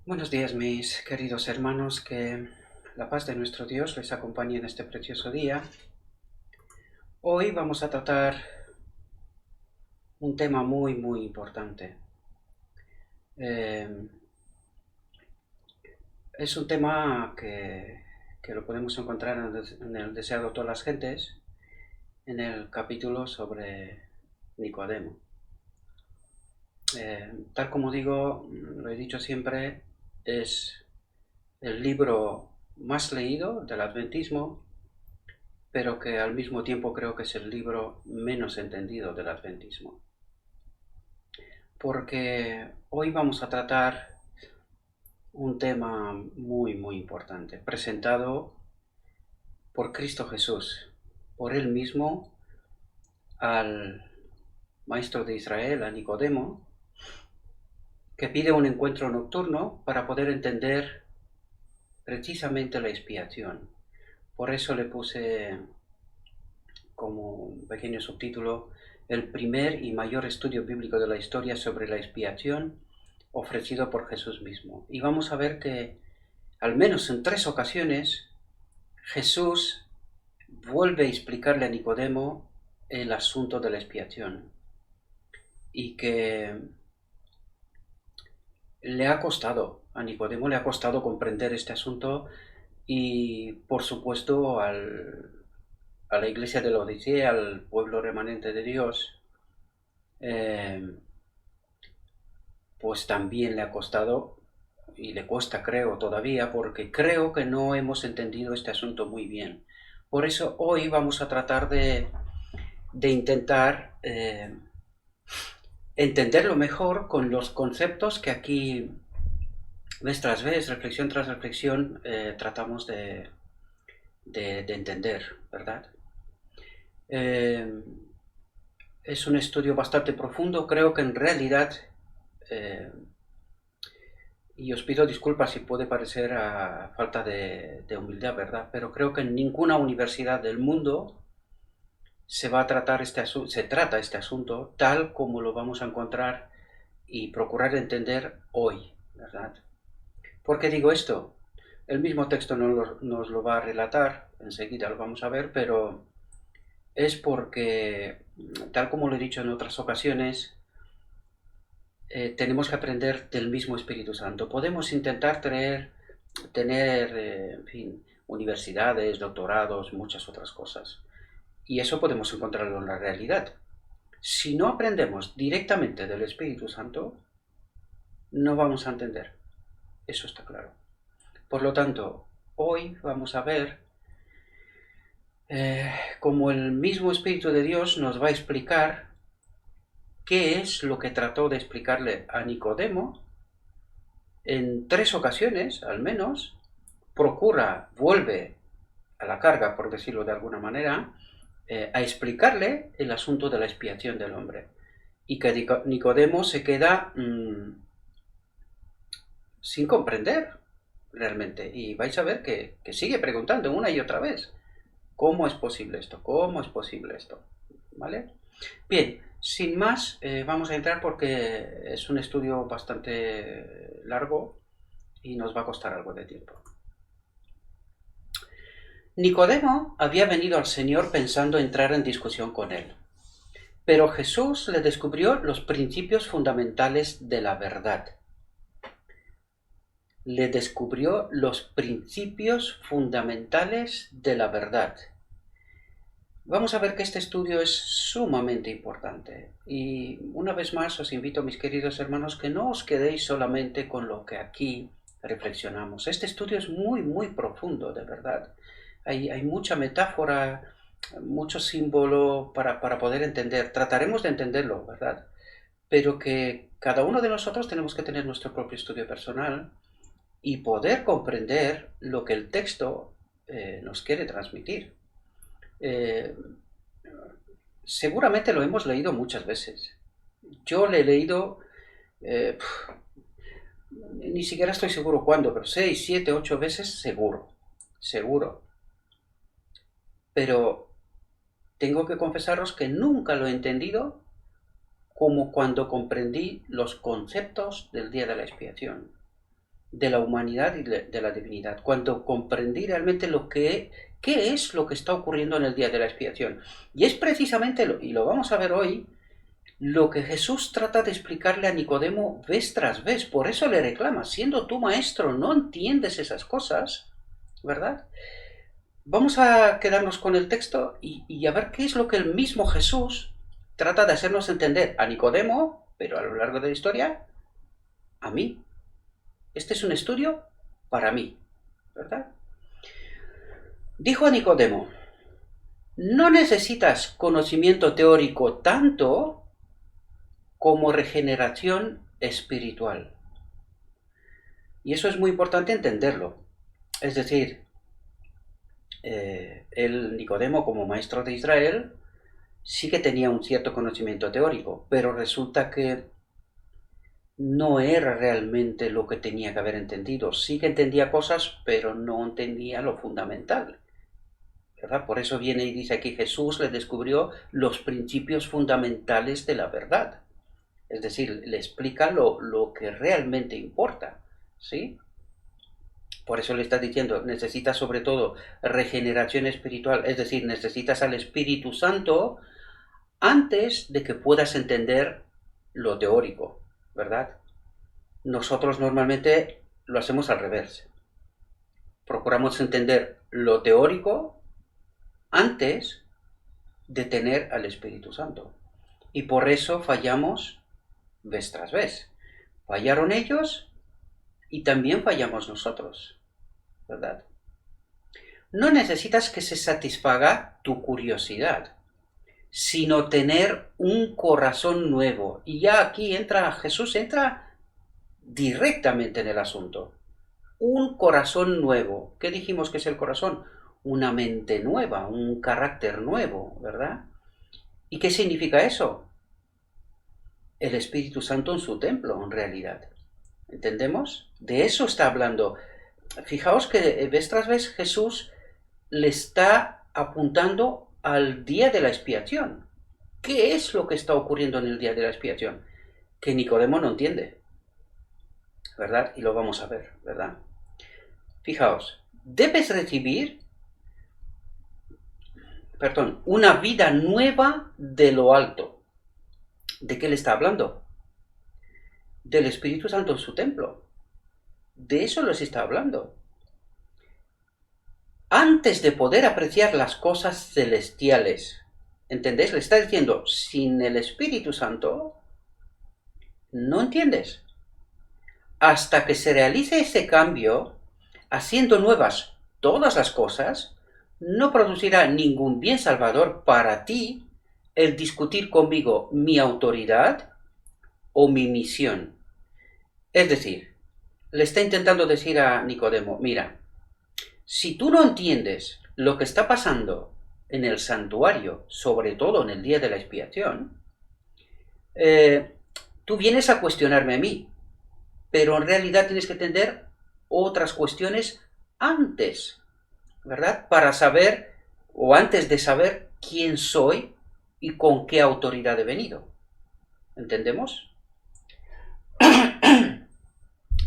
Buenos días, mis queridos hermanos, que la paz de nuestro Dios les acompañe en este precioso día. Hoy vamos a tratar un tema muy importante. Eh, es un tema que lo podemos encontrar en el Deseado de todas las gentes, en el capítulo sobre Nicodemo. Tal como digo, lo he dicho siempre, es el libro más leído del Adventismo, pero que al mismo tiempo creo que es el libro menos entendido del Adventismo. Porque hoy vamos a tratar un tema muy importante, presentado por Cristo Jesús, por Él mismo, al maestro de Israel, a Nicodemo, que pide un encuentro nocturno para poder entender precisamente la expiación. Por eso le puse como un pequeño subtítulo el primer y mayor estudio bíblico de la historia sobre la expiación ofrecido por Jesús mismo. Y vamos a ver que, al menos en 3 ocasiones, Jesús vuelve a explicarle a Nicodemo el asunto de la expiación. Y que a Nicodemo le ha costado comprender este asunto y, por supuesto, a la iglesia de la Odisea, al pueblo remanente de Dios, pues también le ha costado y le cuesta, creo, todavía, porque creo que no hemos entendido este asunto muy bien. Por eso hoy vamos a tratar de intentar entenderlo mejor con los conceptos que aquí, vez tras vez, reflexión tras reflexión, tratamos de entender, ¿verdad? Es un estudio bastante profundo, creo que en realidad, eh, y os pido disculpas si puede parecer a falta de humildad, ¿verdad? Pero creo que en ninguna universidad del mundo se trata este asunto tal como lo vamos a encontrar y procurar entender hoy, ¿verdad? ¿Por qué digo esto? El mismo texto nos lo va a relatar, enseguida lo vamos a ver, pero es porque, tal como lo he dicho en otras ocasiones, tenemos que aprender del mismo Espíritu Santo. Podemos intentar tener, en fin, universidades, doctorados, muchas otras cosas. Y eso podemos encontrarlo en la realidad. Si no aprendemos directamente del Espíritu Santo, no vamos a entender. Eso está claro. Por lo tanto, hoy vamos a ver cómo el mismo Espíritu de Dios nos va a explicar qué es lo que trató de explicarle a Nicodemo en 3 ocasiones, al menos. Vuelve a la carga, por decirlo de alguna manera, a explicarle el asunto de la expiación del hombre. Y que Nicodemo se queda sin comprender realmente. Y vais a ver que sigue preguntando una y otra vez, ¿cómo es posible esto? ¿Cómo es posible esto? ¿Vale? Bien, sin más, vamos a entrar porque es un estudio bastante largo y nos va a costar algo de tiempo. Nicodemo había venido al Señor pensando entrar en discusión con él, pero Jesús le descubrió los principios fundamentales de la verdad. Le descubrió los principios fundamentales de la verdad. Vamos a ver que este estudio es sumamente importante y una vez más os invito, mis queridos hermanos, que no os quedéis solamente con lo que aquí reflexionamos. Este estudio es muy profundo, de verdad. Hay mucha metáfora, mucho símbolo para poder entender. Trataremos de entenderlo, ¿verdad? Pero que cada uno de nosotros tenemos que tener nuestro propio estudio personal y poder comprender lo que el texto nos quiere transmitir. Eh, Seguramente lo hemos leído muchas veces. Yo le he leído, eh, ni siquiera estoy seguro cuándo, pero 6, 7, 8 veces seguro, seguro. Pero tengo que confesaros que nunca lo he entendido como cuando comprendí los conceptos del día de la expiación. de la humanidad y de la divinidad, cuando comprendí realmente qué es lo que está ocurriendo en el día de la expiación. Y es precisamente, y lo vamos a ver hoy, lo que Jesús trata de explicarle a Nicodemo vez tras vez. Por eso le reclama, siendo tú maestro, no entiendes esas cosas, ¿verdad? Vamos a quedarnos con el texto y a ver qué es lo que el mismo Jesús trata de hacernos entender a Nicodemo, pero a lo largo de la historia, a mí. Este es un estudio para mí, ¿verdad? Dijo a Nicodemo, no necesitas conocimiento teórico tanto como regeneración espiritual. Y eso es muy importante entenderlo. Es decir, el Nicodemo, como maestro de Israel, sí que tenía un cierto conocimiento teórico, pero resulta que no era realmente lo que tenía que haber entendido. Sí que entendía cosas, pero no entendía lo fundamental, ¿verdad? Por eso viene y dice aquí, Jesús le descubrió los principios fundamentales de la verdad. Es decir, le explica lo que realmente importa, ¿sí? Por eso le está diciendo, necesitas sobre todo regeneración espiritual, es decir, necesitas al Espíritu Santo antes de que puedas entender lo teórico, ¿verdad? Nosotros normalmente lo hacemos al revés. Procuramos entender lo teórico antes de tener al Espíritu Santo. Y por eso fallamos vez tras vez. Fallaron ellos y también fallamos nosotros, ¿verdad? No necesitas que se satisfaga tu curiosidad, sino tener un corazón nuevo. Y ya aquí Jesús entra directamente en el asunto. Un corazón nuevo. ¿Qué dijimos que es el corazón? Una mente nueva, un carácter nuevo, ¿verdad? ¿Y qué significa eso? El Espíritu Santo en su templo, en realidad. ¿Entendemos? De eso está hablando. Fijaos que vez tras vez Jesús le está apuntando al día de la expiación. ¿Qué es lo que está ocurriendo en el día de la expiación? Que Nicodemo no entiende, ¿verdad? Y lo vamos a ver, ¿verdad? Fijaos, debes recibir, una vida nueva de lo alto. ¿De qué le está hablando? Del Espíritu Santo en su templo. De eso les está hablando. Antes de poder apreciar las cosas celestiales, ¿entendéis? Le está diciendo, sin el Espíritu Santo, no entiendes. Hasta que se realice ese cambio, haciendo nuevas todas las cosas, no producirá ningún bien salvador para ti el discutir conmigo mi autoridad o mi misión. Es decir, le está intentando decir a Nicodemo, mira, si tú no entiendes lo que está pasando en el santuario, sobre todo en el día de la expiación, tú vienes a cuestionarme a mí, pero en realidad tienes que entender otras cuestiones antes, ¿verdad? Para saber, o antes de saber quién soy y con qué autoridad he venido. ¿Entendemos?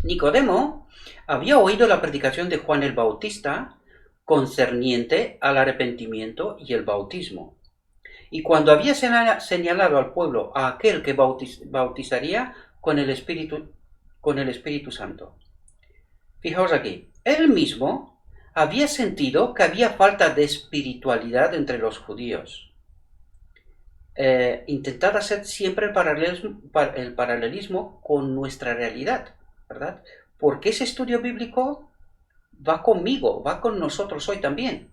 Nicodemo había oído la predicación de Juan el Bautista concerniente al arrepentimiento y el bautismo. Y cuando había señalado al pueblo a aquel que bautizaría con el Espíritu Santo. Fijaos aquí, él mismo había sentido que había falta de espiritualidad entre los judíos. Intentad hacer siempre el paralelismo con nuestra realidad, ¿verdad? Porque ese estudio bíblico va conmigo, va con nosotros hoy también.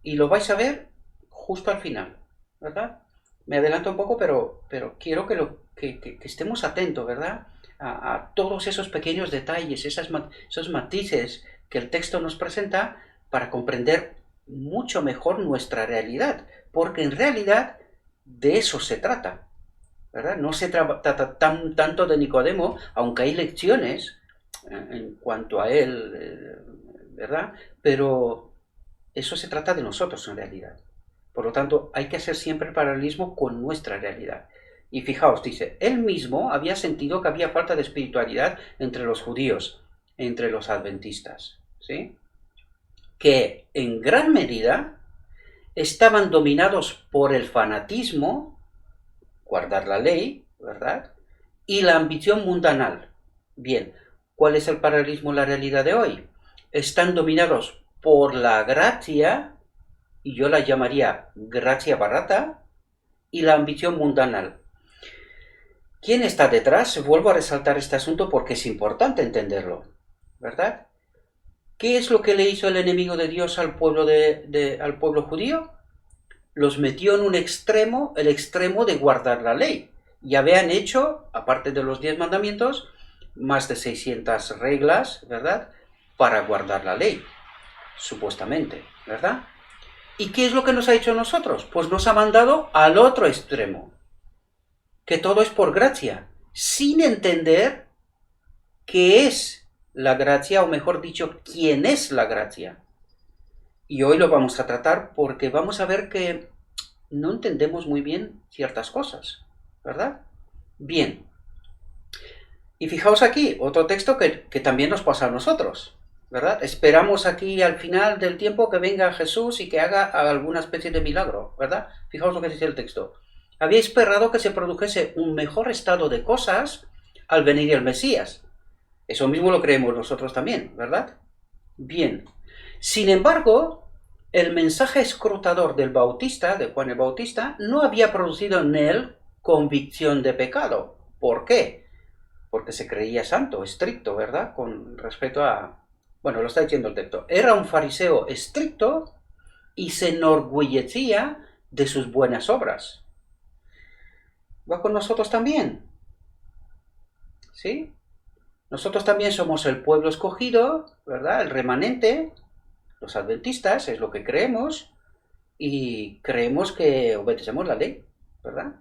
Y lo vais a ver justo al final, ¿verdad? Me adelanto un poco, pero quiero que estemos atentos, ¿verdad? A todos esos pequeños detalles, esos matices que el texto nos presenta para comprender mucho mejor nuestra realidad. Porque en realidad de eso se trata, ¿verdad? No se trata tanto de Nicodemo, aunque hay lecciones en cuanto a él, ¿verdad? Pero eso se trata de nosotros en realidad. Por lo tanto, hay que hacer siempre el paralelismo con nuestra realidad. Y fijaos, dice, él mismo había sentido que había falta de espiritualidad entre los judíos. entre los adventistas, ¿sí? Que en gran medida estaban dominados por el fanatismo, guardar la ley, ¿verdad? Y la ambición mundanal. Bien, ¿cuál es el paralelismo en la realidad de hoy? Están dominados por la gracia, y yo la llamaría gracia barata, y la ambición mundanal. ¿Quién está detrás? Vuelvo a resaltar este asunto porque es importante entenderlo, ¿verdad? ¿Qué es lo que le hizo el enemigo de Dios al pueblo, al pueblo judío? Los metió en un extremo, el extremo de guardar la ley. Y habían hecho, aparte de los 10 mandamientos, más de 600 reglas, ¿verdad? Para guardar la ley, supuestamente, ¿verdad? ¿Y qué es lo que nos ha hecho a nosotros? Pues nos ha mandado al otro extremo, que todo es por gracia, sin entender qué es la gracia, o mejor dicho, quién es la gracia. Y hoy lo vamos a tratar porque vamos a ver que no entendemos muy bien ciertas cosas, ¿verdad? Bien. Y fijaos aquí, otro texto que también nos pasa a nosotros, ¿verdad? Esperamos aquí al final del tiempo que venga Jesús y que haga alguna especie de milagro, ¿verdad? Fijaos lo que dice el texto. Había esperado que se produjese un mejor estado de cosas al venir el Mesías. Eso mismo lo creemos nosotros también, ¿verdad? Bien. Sin embargo, el mensaje escrutador del Bautista, de Juan el Bautista, no había producido en él convicción de pecado. ¿Por qué? Porque se creía santo, estricto, ¿verdad? Con respecto a... Bueno, lo está diciendo el texto. Era un fariseo estricto y se enorgullecía de sus buenas obras. ¿Va con nosotros también? ¿Sí? Nosotros también somos el pueblo escogido, ¿verdad? El remanente, los adventistas, es lo que creemos, y creemos que obedecemos la ley, ¿verdad?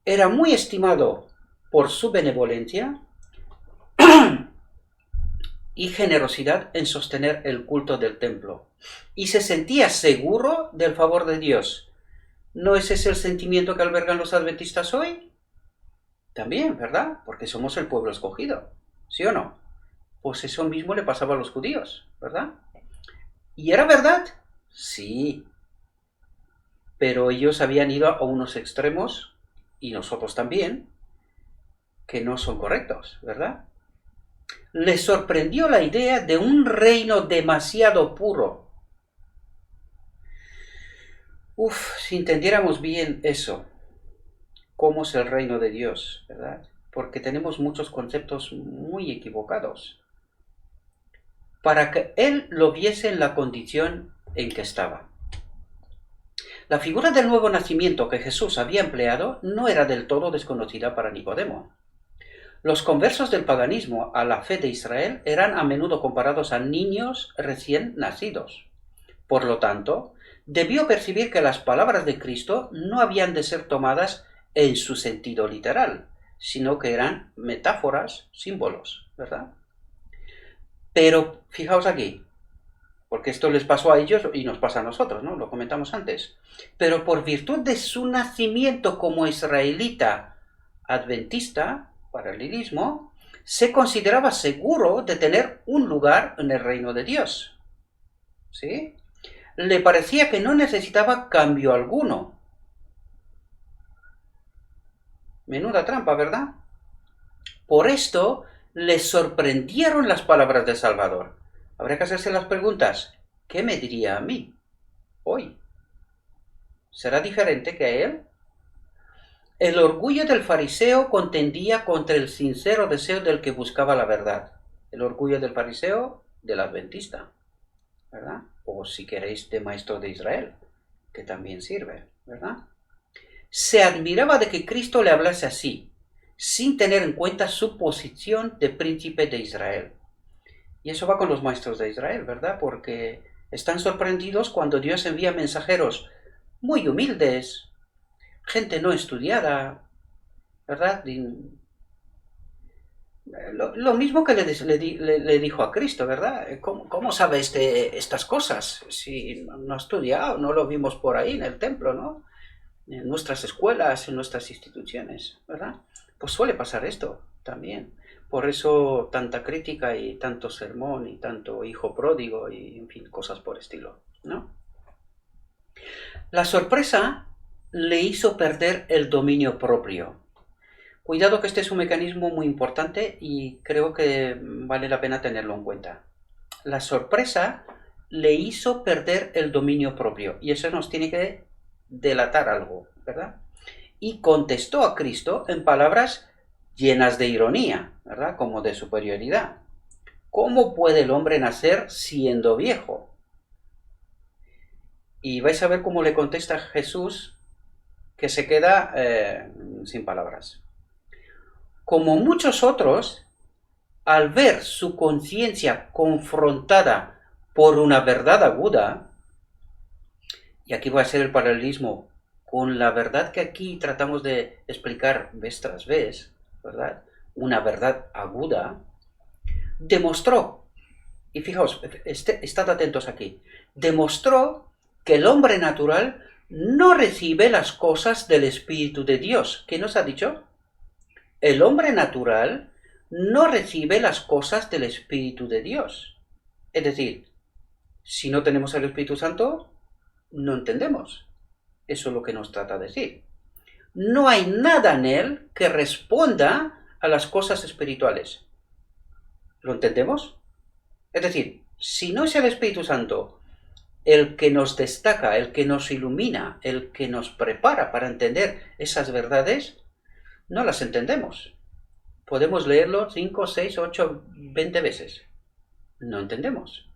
Era muy estimado por su benevolencia y generosidad en sostener el culto del templo, y se sentía seguro del favor de Dios. ¿No es ese el sentimiento que albergan los adventistas hoy? También, ¿verdad? Porque somos el pueblo escogido, ¿sí o no? Pues eso mismo le pasaba a los judíos, ¿verdad? ¿Y era verdad? Sí, pero ellos habían ido a unos extremos, y nosotros también, que no son correctos, ¿verdad? Les sorprendió la idea de un reino demasiado puro. Si entendiéramos bien eso, cómo es el reino de Dios, ¿verdad? Porque tenemos muchos conceptos muy equivocados. Para que Él lo viese en la condición en que estaba. La figura del nuevo nacimiento que Jesús había empleado no era del todo desconocida para Nicodemo. Los conversos del paganismo a la fe de Israel eran a menudo comparados a niños recién nacidos. Por lo tanto, debió percibir que las palabras de Cristo no habían de ser tomadas en su sentido literal, sino que eran metáforas, símbolos, ¿verdad? Pero fijaos aquí, porque esto les pasó a ellos y nos pasa a nosotros, ¿no? Lo comentamos antes. Pero por virtud de su nacimiento como israelita adventista, paralelismo, se consideraba seguro de tener un lugar en el reino de Dios. ¿Sí? Le parecía que no necesitaba cambio alguno. Menuda trampa, ¿verdad? Por esto les sorprendieron las palabras de Salvador. Habrá que hacerse las preguntas, ¿qué me diría a mí hoy? ¿Será diferente que a él? El orgullo del fariseo contendía contra el sincero deseo del que buscaba la verdad. El orgullo del fariseo, del adventista, ¿verdad? O si queréis, de maestro de Israel, que también sirve, ¿verdad? Se admiraba de que Cristo le hablase así, sin tener en cuenta su posición de príncipe de Israel. Y eso va con los maestros de Israel, ¿verdad? Porque están sorprendidos cuando Dios envía mensajeros muy humildes, gente no estudiada, ¿verdad? Lo mismo que le dijo a Cristo, ¿verdad? ¿Cómo sabe estas cosas? Si no ha estudiado, no lo vimos por ahí en el templo, ¿no? En nuestras escuelas, en nuestras instituciones, ¿verdad? Pues suele pasar esto también. Por eso tanta crítica y tanto sermón y tanto hijo pródigo y, en fin, cosas por estilo, ¿no? La sorpresa le hizo perder el dominio propio. Cuidado que este es un mecanismo muy importante y creo que vale la pena tenerlo en cuenta. La sorpresa le hizo perder el dominio propio y eso nos tiene que delatar algo, ¿verdad? Y contestó a Cristo en palabras llenas de ironía, ¿verdad? Como de superioridad. ¿Cómo puede el hombre nacer siendo viejo? Y vais a ver cómo le contesta Jesús, que se queda sin palabras. Como muchos otros, al ver su conciencia confrontada por una verdad aguda, y aquí voy a hacer el paralelismo con la verdad que aquí tratamos de explicar vez tras vez, ¿verdad? Una verdad aguda, demostró, y fijaos, estad atentos aquí, demostró que el hombre natural no recibe las cosas del Espíritu de Dios. ¿Qué nos ha dicho? El hombre natural no recibe las cosas del Espíritu de Dios. Es decir, si no tenemos el Espíritu Santo, no entendemos. Eso es lo que nos trata de decir. No hay nada en él que responda a las cosas espirituales. ¿Lo entendemos? Es decir, si no es el Espíritu Santo el que nos destaca, el que nos ilumina, el que nos prepara para entender esas verdades, no las entendemos. Podemos leerlo 5, 6, 8, 20 veces. No entendemos.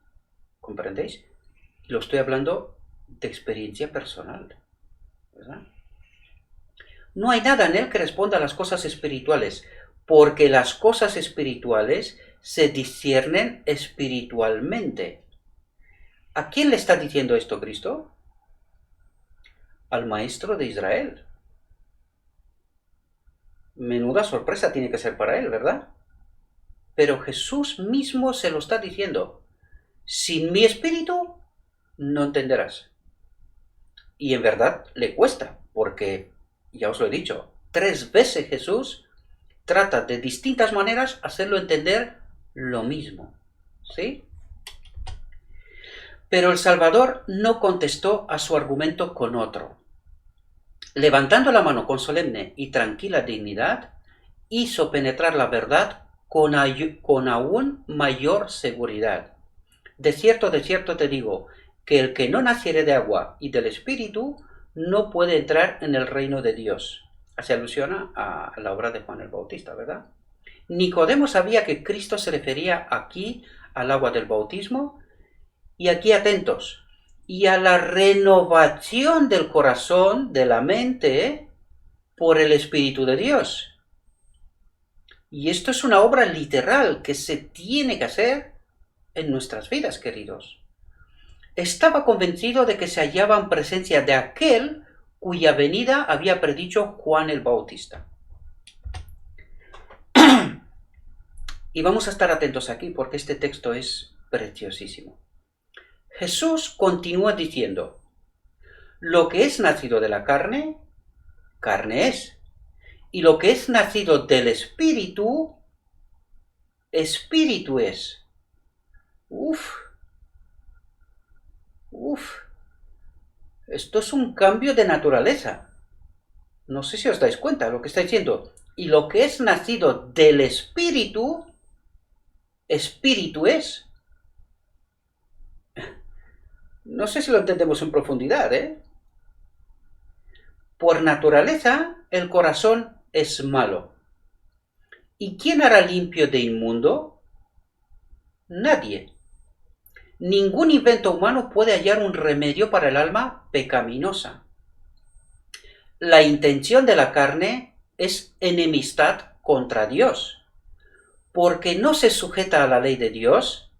¿Comprendéis? Lo estoy hablando de experiencia personal, ¿verdad? No hay nada en él que responda a las cosas espirituales, porque las cosas espirituales se disciernen espiritualmente. ¿A quién le está diciendo esto Cristo? Al maestro de Israel. Menuda sorpresa tiene que ser para él, ¿verdad? Pero Jesús mismo se lo está diciendo. Sin mi espíritu no entenderás. Y en verdad le cuesta, porque, ya os lo he dicho, 3 veces Jesús trata de distintas maneras hacerlo entender lo mismo. ¿Sí? Pero el Salvador no contestó a su argumento con otro. Levantando la mano con solemne y tranquila dignidad, hizo penetrar la verdad con aún mayor seguridad. De cierto te digo, que el que no naciere de agua y del Espíritu no puede entrar en el reino de Dios. Hace alusión a la obra de Juan el Bautista, ¿verdad? Nicodemo sabía que Cristo se refería aquí al agua del bautismo, y aquí atentos, y a la renovación del corazón, de la mente, por el Espíritu de Dios. Y esto es una obra literal que se tiene que hacer en nuestras vidas, queridos. Estaba convencido de que se hallaba en presencia de aquel cuya venida había predicho Juan el Bautista. Y vamos a estar atentos aquí porque este texto es preciosísimo. Jesús continúa diciendo, lo que es nacido de la carne, carne es. Y lo que es nacido del Espíritu, Espíritu es. Esto es un cambio de naturaleza. No sé si os dais cuenta de lo que está diciendo. Y lo que es nacido del Espíritu, Espíritu es. No sé si lo entendemos en profundidad, ¿eh? Por naturaleza, el corazón es malo. ¿Y quién hará limpio de inmundo? Nadie. Ningún invento humano puede hallar un remedio para el alma pecaminosa. La intención de la carne es enemistad contra Dios, porque no se sujeta a la ley de Dios,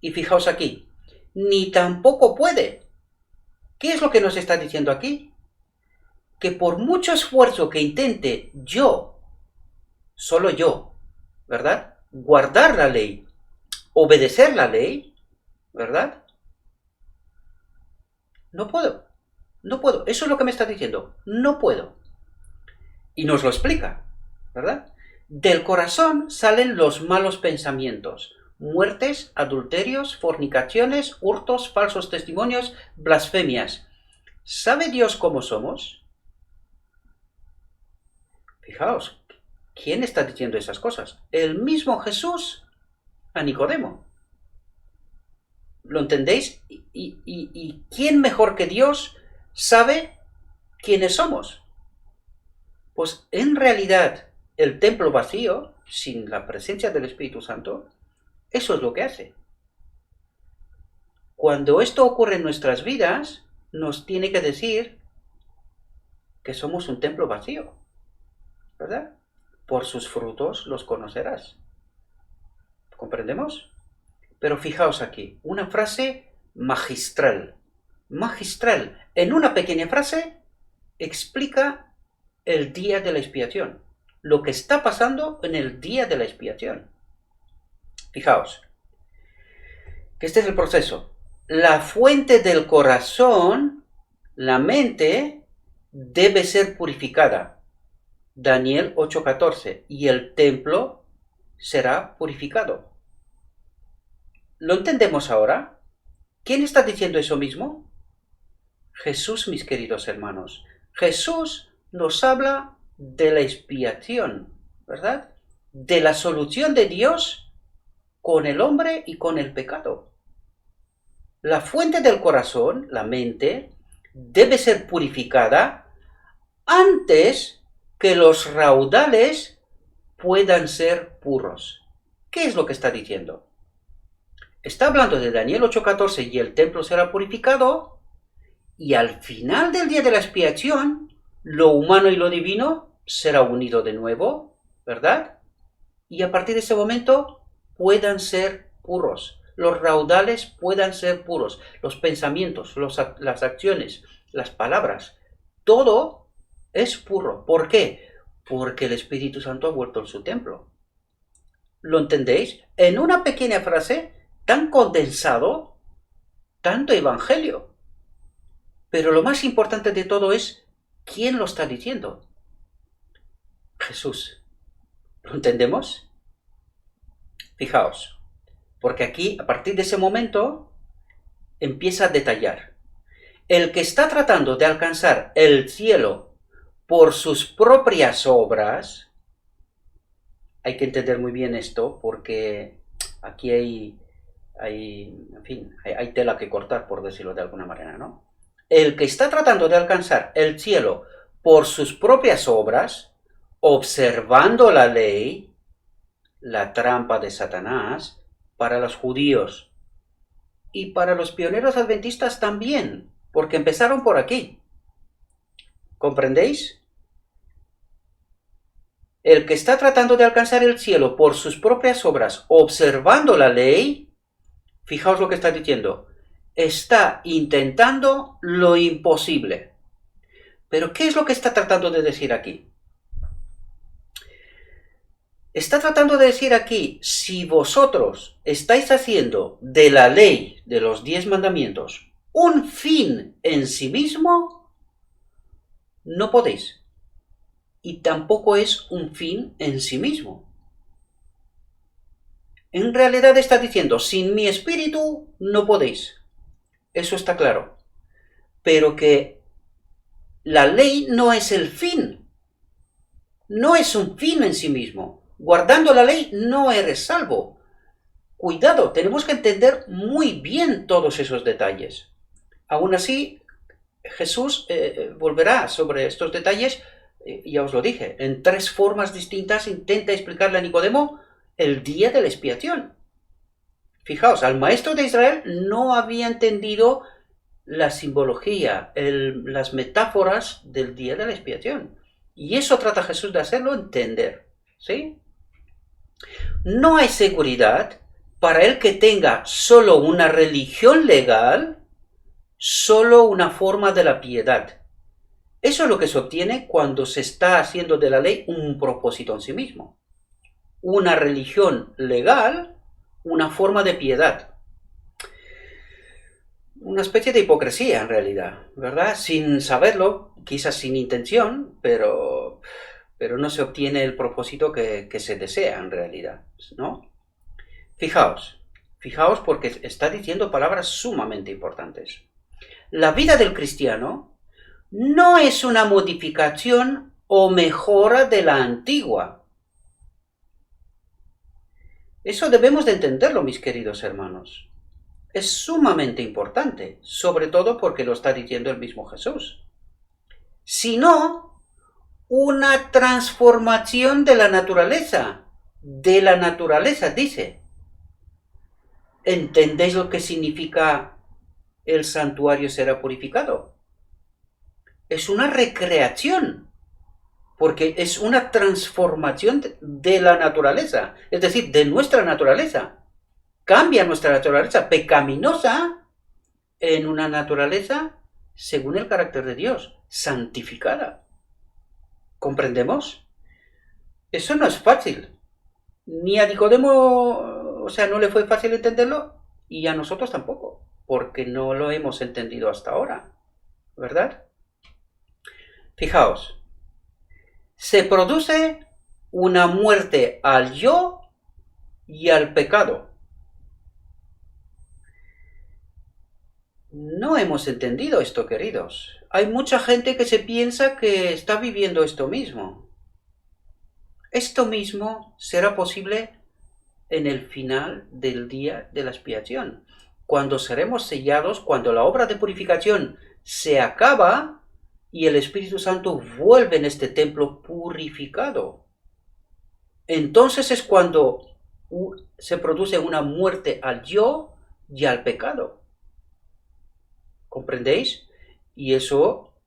y fijaos aquí, ni tampoco puede. ¿Qué es lo que nos está diciendo aquí? Que por mucho esfuerzo que intente yo, solo yo, ¿verdad? Guardar la ley, obedecer la ley, ¿verdad? No puedo. Eso es lo que me está diciendo. No puedo. Y nos lo explica, ¿verdad? Del corazón salen los malos pensamientos, muertes, adulterios, fornicaciones, hurtos, falsos testimonios, blasfemias. ¿Sabe Dios cómo somos? Fijaos, ¿quién está diciendo esas cosas? El mismo Jesús a Nicodemo. ¿Lo entendéis? ¿Y quién mejor que Dios sabe quiénes somos? Pues en realidad el templo vacío, sin la presencia del Espíritu Santo, eso es lo que hace. Cuando esto ocurre en nuestras vidas, nos tiene que decir que somos un templo vacío, ¿verdad? Por sus frutos los conocerás. ¿Comprendemos? Pero fijaos aquí, una frase magistral. Magistral. En una pequeña frase explica el día de la expiación. Lo que está pasando en el día de la expiación. Fijaos, que este es el proceso. La fuente del corazón, la mente, debe ser purificada. Daniel 8:14. Y el templo será purificado. ¿Lo entendemos ahora? ¿Quién está diciendo eso mismo? Jesús, mis queridos hermanos. Jesús nos habla de la expiación, ¿verdad? De la solución de Dios con el hombre y con el pecado. La fuente del corazón, la mente, debe ser purificada antes que los raudales puedan ser puros. ¿Qué es lo que está diciendo? Está hablando de Daniel 8:14 y el templo será purificado, y al final del día de la expiación, lo humano y lo divino será unido de nuevo, ¿verdad? Y a partir de ese momento puedan ser puros, los raudales puedan ser puros, los pensamientos, las acciones, las palabras, todo es puro. ¿Por qué? Porque el Espíritu Santo ha vuelto en su templo. ¿Lo entendéis? En una pequeña frase, tan condensado, tanto evangelio. Pero lo más importante de todo es, ¿quién lo está diciendo? Jesús. ¿Lo entendemos? Fijaos, porque aquí, a partir de ese momento, empieza a detallar. El que está tratando de alcanzar el cielo por sus propias obras, hay que entender muy bien esto, porque aquí hay tela que cortar, por decirlo de alguna manera, ¿no? El que está tratando de alcanzar el cielo por sus propias obras, observando la ley, la trampa de Satanás, para los judíos y para los pioneros adventistas también, porque empezaron por aquí. ¿Comprendéis? El que está tratando de alcanzar el cielo por sus propias obras, observando la ley, fijaos lo que está diciendo, está intentando lo imposible. Pero ¿qué es lo que está tratando de decir aquí? Está tratando de decir aquí, si vosotros estáis haciendo de la ley de los 10 mandamientos un fin en sí mismo, no podéis. Y tampoco es un fin en sí mismo. En realidad está diciendo, sin mi espíritu no podéis. Eso está claro. Pero que la ley no es el fin. No es un fin en sí mismo. Guardando la ley no eres salvo. Cuidado, tenemos que entender muy bien todos esos detalles. Aún así, Jesús volverá sobre estos detalles, ya os lo dije, en 3 formas distintas intenta explicarle a Nicodemo el día de la expiación. Fijaos, al maestro de Israel no había entendido la simbología, las metáforas del día de la expiación. Y eso trata Jesús de hacerlo entender, ¿sí? No hay seguridad para el que tenga solo una religión legal, solo una forma de la piedad. Eso es lo que se obtiene cuando se está haciendo de la ley un propósito en sí mismo. Una religión legal, una forma de piedad. Una especie de hipocresía en realidad, ¿verdad? Sin saberlo, quizás sin intención, pero pero no se obtiene el propósito que se desea en realidad, ¿no? Fijaos porque está diciendo palabras sumamente importantes. La vida del cristiano no es una modificación o mejora de la antigua. Eso debemos de entenderlo, mis queridos hermanos. Es sumamente importante, sobre todo porque lo está diciendo el mismo Jesús. Sino una transformación de la naturaleza. De la naturaleza, dice. ¿Entendéis lo que significa el santuario será purificado? Es una recreación, porque es una transformación de la naturaleza, es decir, de nuestra naturaleza. Cambia nuestra naturaleza pecaminosa en una naturaleza según el carácter de Dios, santificada. ¿Comprendemos? Eso no es fácil. Ni a Nicodemo, no le fue fácil entenderlo, y a nosotros tampoco, porque no lo hemos entendido hasta ahora, ¿verdad? Fijaos, se produce una muerte al yo y al pecado. No hemos entendido esto, queridos. Hay mucha gente que se piensa que está viviendo esto mismo. Esto mismo será posible en el final del día de la expiación, cuando seremos sellados, cuando la obra de purificación se acaba y el Espíritu Santo vuelve en este templo purificado. Entonces es cuando se produce una muerte al yo y al pecado. ¿Comprendéis? Y eso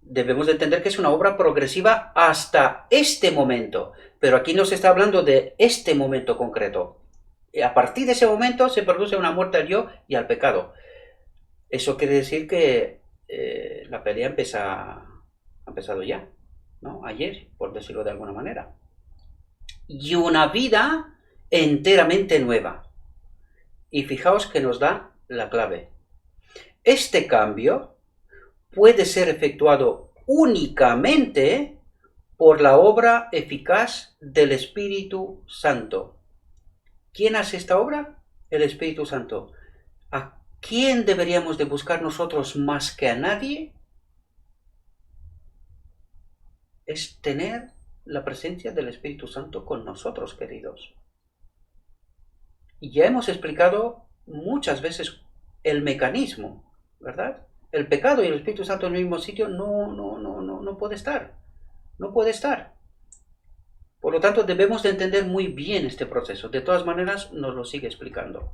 debemos de entender que es una obra progresiva hasta este momento. Pero aquí no se está hablando de este momento concreto. A partir de ese momento se produce una muerte al yo y al pecado. Eso quiere decir que la pelea ha empezado ya, ¿no? Ayer, por decirlo de alguna manera. Y una vida enteramente nueva. Y fijaos que nos da la clave. Este cambio puede ser efectuado únicamente por la obra eficaz del Espíritu Santo. ¿Quién hace esta obra? El Espíritu Santo. ¿A quién deberíamos de buscar nosotros más que a nadie? Es tener la presencia del Espíritu Santo con nosotros, queridos. Y ya hemos explicado muchas veces el mecanismo, ¿verdad? El pecado y el Espíritu Santo en el mismo sitio no puede estar. No puede estar. Por lo tanto, debemos de entender muy bien este proceso. De todas maneras, nos lo sigue explicando.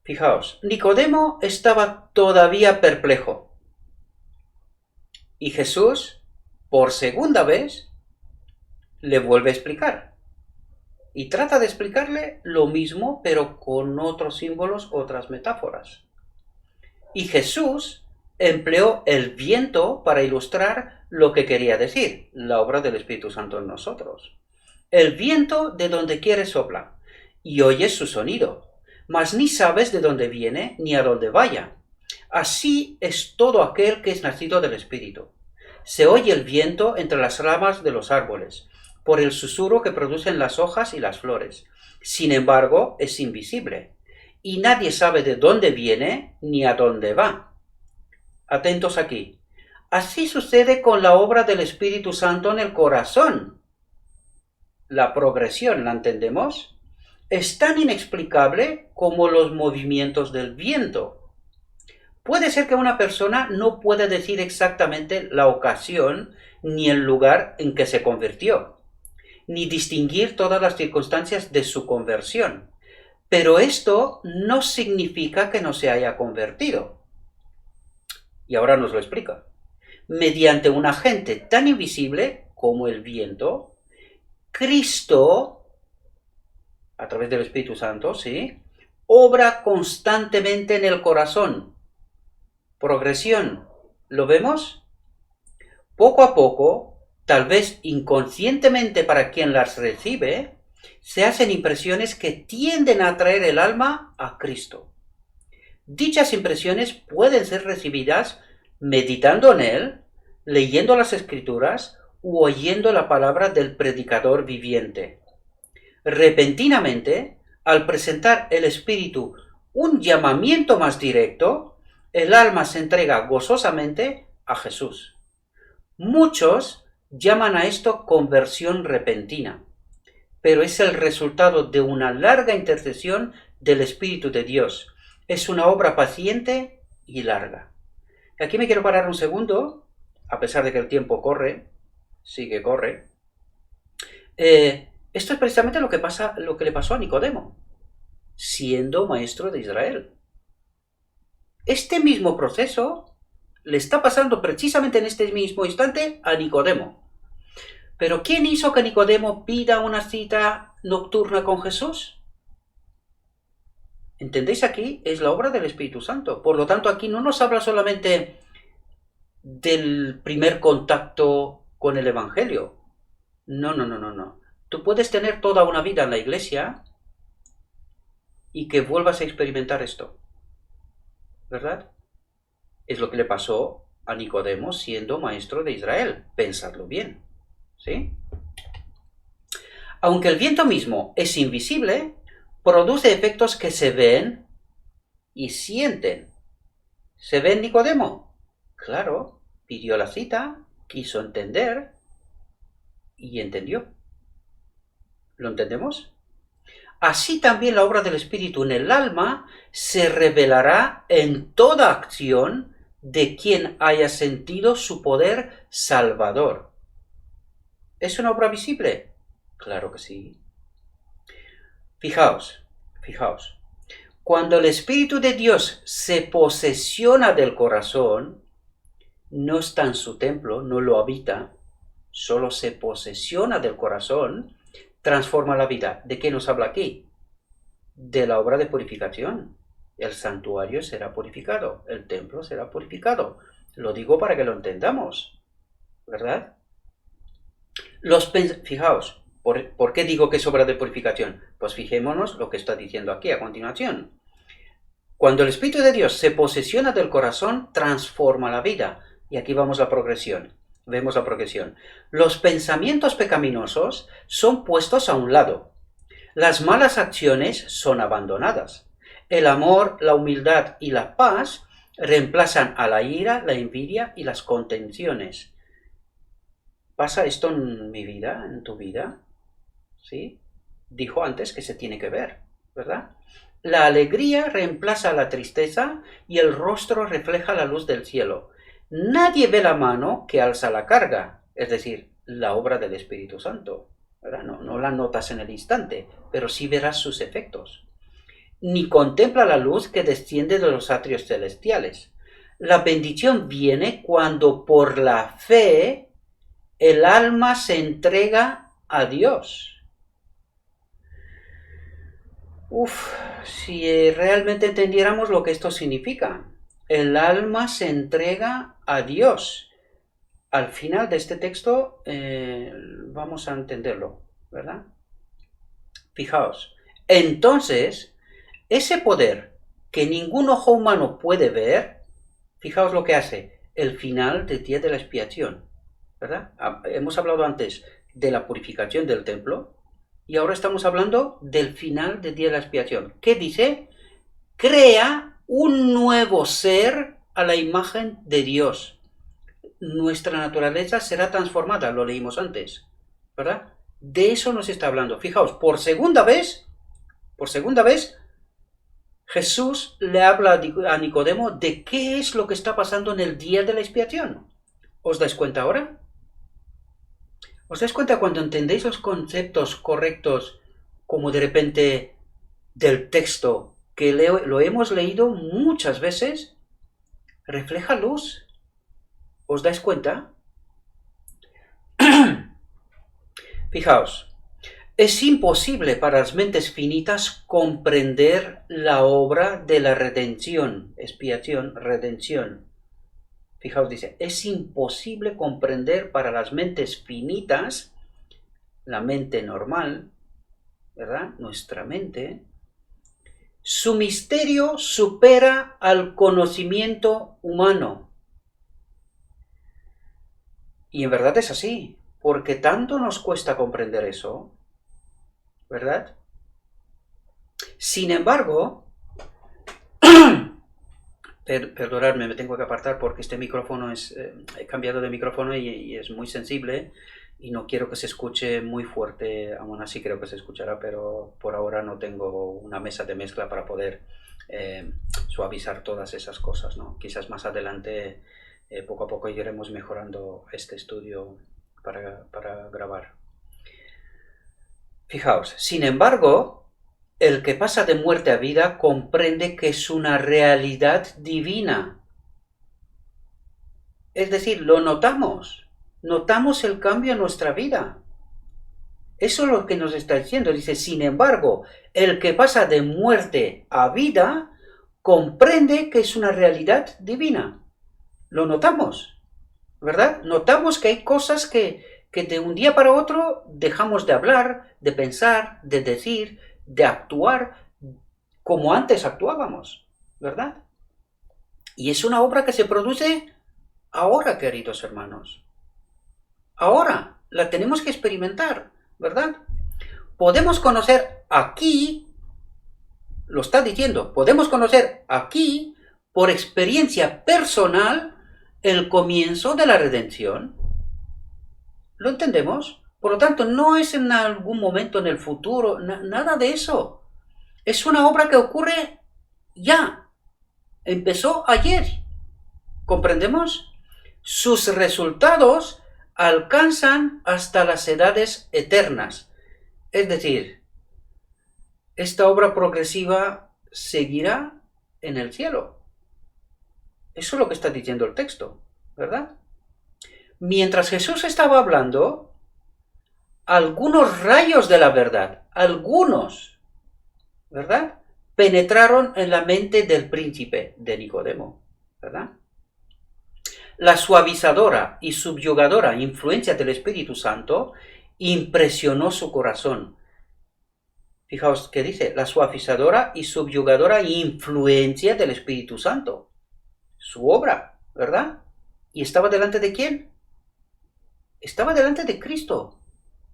Fijaos, Nicodemo estaba todavía perplejo. Y Jesús, por segunda vez, le vuelve a explicar. Y trata de explicarle lo mismo, pero con otros símbolos, otras metáforas. Y Jesús empleó el viento para ilustrar lo que quería decir, la obra del Espíritu Santo en nosotros. El viento de donde quiere sopla, y oyes su sonido, mas ni sabes de dónde viene ni a dónde vaya. Así es todo aquel que es nacido del Espíritu. Se oye el viento entre las ramas de los árboles, por el susurro que producen las hojas y las flores. Sin embargo, es invisible, y nadie sabe de dónde viene ni a dónde va. Atentos aquí. Así sucede con la obra del Espíritu Santo en el corazón. La progresión, ¿la entendemos? Es tan inexplicable como los movimientos del viento. Puede ser que una persona no pueda decir exactamente la ocasión ni el lugar en que se convirtió, ni distinguir todas las circunstancias de su conversión. Pero esto no significa que no se haya convertido. Y ahora nos lo explica. Mediante un agente tan invisible como el viento, Cristo, a través del Espíritu Santo, ¿sí?, obra constantemente en el corazón. Progresión, ¿lo vemos? Poco a poco, tal vez inconscientemente para quien las recibe, se hacen impresiones que tienden a atraer el alma a Cristo. Dichas impresiones pueden ser recibidas meditando en Él, leyendo las Escrituras u oyendo la palabra del predicador viviente. Repentinamente, al presentar el Espíritu un llamamiento más directo, el alma se entrega gozosamente a Jesús. Muchos llaman a esto conversión repentina, pero es el resultado de una larga intercesión del Espíritu de Dios. Es una obra paciente y larga. Aquí me quiero parar un segundo, a pesar de que el tiempo corre, sigue corre. Esto es precisamente lo que le pasó a Nicodemo, siendo maestro de Israel. Este mismo proceso le está pasando precisamente en este mismo instante a Nicodemo. Pero ¿quién hizo que Nicodemo pida una cita nocturna con Jesús? ¿Entendéis? Aquí es la obra del Espíritu Santo. Por lo tanto, aquí no nos habla solamente del primer contacto con el Evangelio. No. Tú puedes tener toda una vida en la iglesia y que vuelvas a experimentar esto, ¿verdad? Es lo que le pasó a Nicodemo siendo maestro de Israel. Pensadlo bien, ¿sí? Aunque el viento mismo es invisible, produce efectos que se ven y sienten. ¿Se ve en Nicodemo? Claro, pidió la cita, quiso entender y entendió. ¿Lo entendemos? Así también la obra del Espíritu en el alma se revelará en toda acción de quien haya sentido su poder salvador. ¿Es una obra visible? Claro que sí. Fijaos. Cuando el Espíritu de Dios se posesiona del corazón, no está en su templo, no lo habita, solo se posesiona del corazón, transforma la vida. ¿De qué nos habla aquí? De la obra de purificación. El santuario será purificado, el templo será purificado. Lo digo para que lo entendamos, ¿verdad? Fijaos, ¿por qué digo que es obra de purificación? Pues fijémonos lo que está diciendo aquí a continuación. Cuando el Espíritu de Dios se posesiona del corazón, transforma la vida. Y aquí vemos la progresión. Vemos la progresión. Los pensamientos pecaminosos son puestos a un lado. Las malas acciones son abandonadas. El amor, la humildad y la paz reemplazan a la ira, la envidia y las contenciones. ¿Pasa esto en mi vida, en tu vida? ¿Sí? Dijo antes que se tiene que ver, ¿verdad? La alegría reemplaza la tristeza y el rostro refleja la luz del cielo. Nadie ve la mano que alza la carga, es decir, la obra del Espíritu Santo, ¿verdad? No la notas en el instante, pero sí verás sus efectos. Ni contempla la luz que desciende de los atrios celestiales. La bendición viene cuando por la fe el alma se entrega a Dios. Si realmente entendiéramos lo que esto significa. El alma se entrega a Dios. Al final de este texto vamos a entenderlo, ¿verdad? Fijaos. Entonces, ese poder que ningún ojo humano puede ver, fijaos lo que hace el final del día de la expiación, ¿verdad? Hemos hablado antes de la purificación del templo y ahora estamos hablando del final del día de la expiación. ¿Qué dice? Crea un nuevo ser a la imagen de Dios. Nuestra naturaleza será transformada, lo leímos antes, ¿verdad? De eso nos está hablando. Fijaos, por segunda vez, Jesús le habla a Nicodemo de qué es lo que está pasando en el día de la expiación. ¿Os dais cuenta ahora? ¿Os dais cuenta cuando entendéis los conceptos correctos, como de repente del texto, que lo hemos leído muchas veces, refleja luz? ¿Os dais cuenta? Fijaos, es imposible para las mentes finitas comprender la obra de la redención, expiación, redención. Fijaos, dice, es imposible comprender para las mentes finitas, la mente normal, ¿verdad? Nuestra mente, su misterio supera al conocimiento humano. Y en verdad es así. porque tanto nos cuesta comprender eso, ¿verdad? Sin embargo, perdonadme, me tengo que apartar porque este micrófono he cambiado de micrófono y es muy sensible y no quiero que se escuche muy fuerte, aún así creo que se escuchará, pero por ahora no tengo una mesa de mezcla para poder suavizar todas esas cosas, ¿no? Quizás más adelante, poco a poco iremos mejorando este estudio para grabar. Fijaos, sin embargo, el que pasa de muerte a vida comprende que es una realidad divina. Es decir, lo notamos el cambio en nuestra vida. Eso es lo que nos está diciendo. Dice, sin embargo, el que pasa de muerte a vida comprende que es una realidad divina. Lo notamos, ¿verdad? Notamos que hay cosas que de un día para otro dejamos de hablar, de pensar, de decir, de actuar como antes actuábamos, ¿verdad? Y es una obra que se produce ahora, queridos hermanos. Ahora la tenemos que experimentar, ¿verdad? Podemos conocer aquí, lo está diciendo, podemos conocer aquí, por experiencia personal, el comienzo de la redención. ¿Lo entendemos? Por lo tanto, no es en algún momento en el futuro, nada de eso. Es una obra que ocurre ya. Empezó ayer. ¿Comprendemos? Sus resultados alcanzan hasta las edades eternas. Es decir, esta obra progresiva seguirá en el cielo. Eso es lo que está diciendo el texto, ¿verdad? Mientras Jesús estaba hablando, algunos rayos de la verdad, algunos, ¿verdad?, penetraron en la mente del príncipe de Nicodemo, ¿verdad? La suavizadora y subyugadora influencia del Espíritu Santo impresionó su corazón. Fijaos que dice, la suavizadora y subyugadora influencia del Espíritu Santo. Su obra, ¿verdad? ¿Y estaba delante de quién? Estaba delante de Cristo.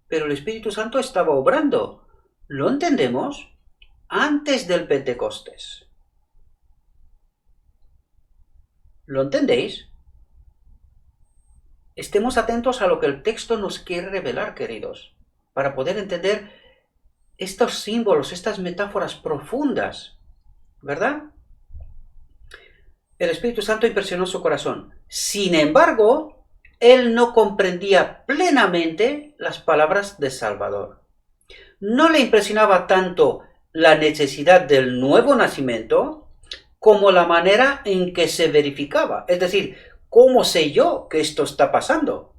Pero el Espíritu Santo estaba obrando. ¿Lo entendemos? Antes del Pentecostés. ¿Lo entendéis? Estemos atentos a lo que el texto nos quiere revelar, queridos, para poder entender estos símbolos, estas metáforas profundas, ¿verdad? El Espíritu Santo impresionó su corazón. Sin embargo, él no comprendía plenamente las palabras de Salvador. No le impresionaba tanto la necesidad del nuevo nacimiento como la manera en que se verificaba. Es decir, ¿cómo sé yo que esto está pasando?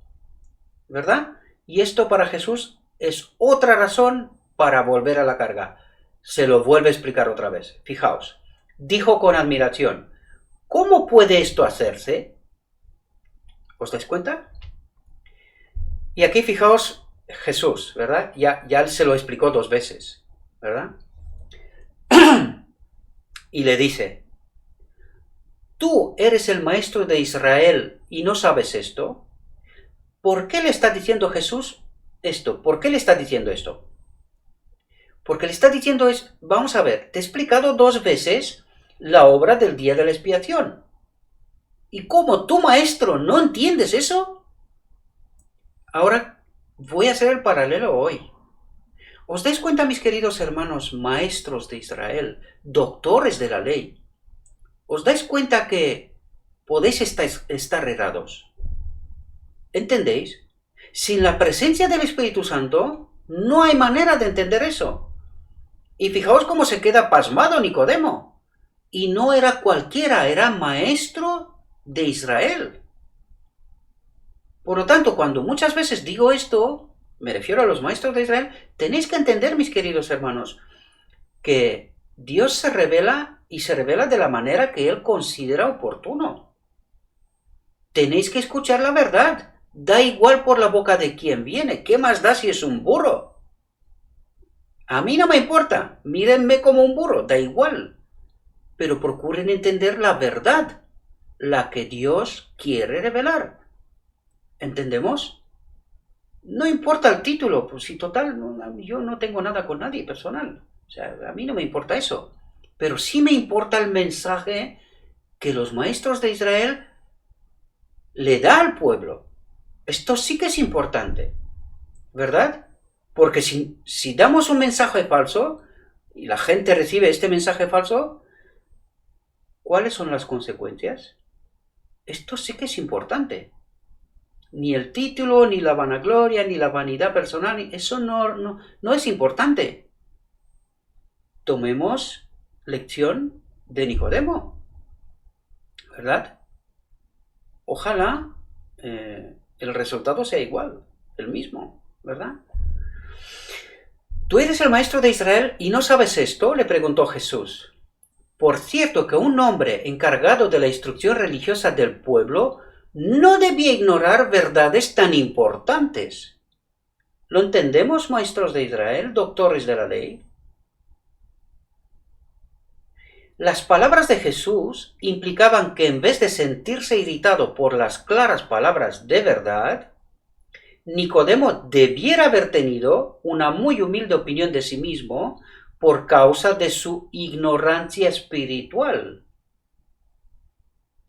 ¿Verdad? Y esto para Jesús es otra razón para volver a la carga. Se lo vuelve a explicar otra vez. Fijaos, dijo con admiración, ¿cómo puede esto hacerse? ¿Os dais cuenta? Y aquí fijaos Jesús, ¿verdad? Ya él se lo explicó 2 veces, ¿verdad? Y le dice, ¿tú eres el maestro de Israel y no sabes esto? ¿Por qué le está diciendo Jesús esto? ¿Por qué le está diciendo esto? Porque le está diciendo vamos a ver, te he explicado 2 veces la obra del día de la expiación. ¿Y cómo tú, maestro, no entiendes eso? Ahora voy a hacer el paralelo hoy. ¿Os dais cuenta, mis queridos hermanos, maestros de Israel, doctores de la ley? ¿Os dais cuenta que podéis estar errados? ¿Entendéis? Sin la presencia del Espíritu Santo, no hay manera de entender eso. Y fijaos cómo se queda pasmado Nicodemo. Y no era cualquiera, era maestro de Israel. Por lo tanto, cuando muchas veces digo esto, me refiero a los maestros de Israel, tenéis que entender, mis queridos hermanos, que Dios se revela y se revela de la manera que Él considera oportuno. Tenéis que escuchar la verdad. Da igual por la boca de quién viene. ¿Qué más da si es un burro? A mí no me importa. Mírenme como un burro, da igual. Pero procuren entender la verdad, la que Dios quiere revelar. ¿Entendemos? No importa el título, pues si total, yo no tengo nada con nadie personal. O sea, a mí no me importa eso. Pero sí me importa el mensaje que los maestros de Israel le da al pueblo. Esto sí que es importante, ¿verdad? Porque si damos un mensaje falso y la gente recibe este mensaje falso, ¿cuáles son las consecuencias? Esto sí que es importante. Ni el título, ni la vanagloria, ni la vanidad personal, eso no es importante. Tomemos lección de Nicodemo, ¿verdad? Ojalá el resultado sea igual, el mismo, ¿verdad? ¿Tú eres el maestro de Israel y no sabes esto?, le preguntó Jesús. Por cierto que un hombre encargado de la instrucción religiosa del pueblo no debía ignorar verdades tan importantes. ¿Lo entendemos, maestros de Israel, doctores de la ley? Las palabras de Jesús implicaban que en vez de sentirse irritado por las claras palabras de verdad, Nicodemo debiera haber tenido una muy humilde opinión de sí mismo por causa de su ignorancia espiritual.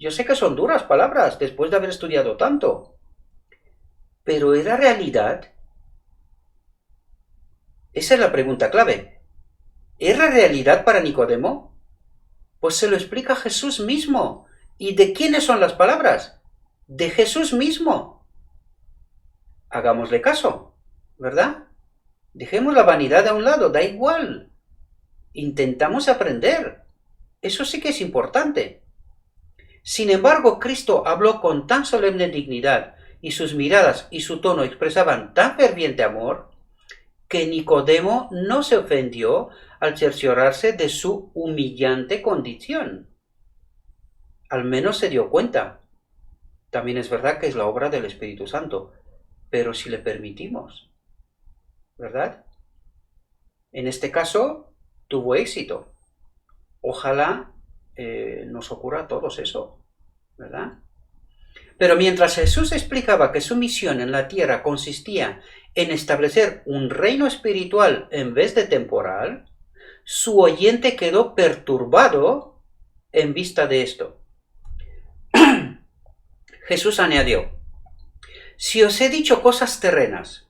Yo sé que son duras palabras después de haber estudiado tanto, pero ¿era realidad? Esa es la pregunta clave. ¿Era realidad para Nicodemo? Pues se lo explica Jesús mismo. ¿Y de quiénes son las palabras? De Jesús mismo. Hagámosle caso, ¿verdad? Dejemos la vanidad a un lado, da igual. Intentamos aprender. Eso sí que es importante. Sin embargo, Cristo habló con tan solemne dignidad y sus miradas y su tono expresaban tan ferviente amor que Nicodemo no se ofendió al cerciorarse de su humillante condición. Al menos se dio cuenta. También es verdad que es la obra del Espíritu Santo, pero si le permitimos, ¿verdad? En este caso, tuvo éxito. Ojalá nos ocurra a todos eso, ¿verdad? Pero mientras Jesús explicaba que su misión en la tierra consistía en establecer un reino espiritual en vez de temporal, su oyente quedó perturbado en vista de esto. Jesús añadió: si os he dicho cosas terrenas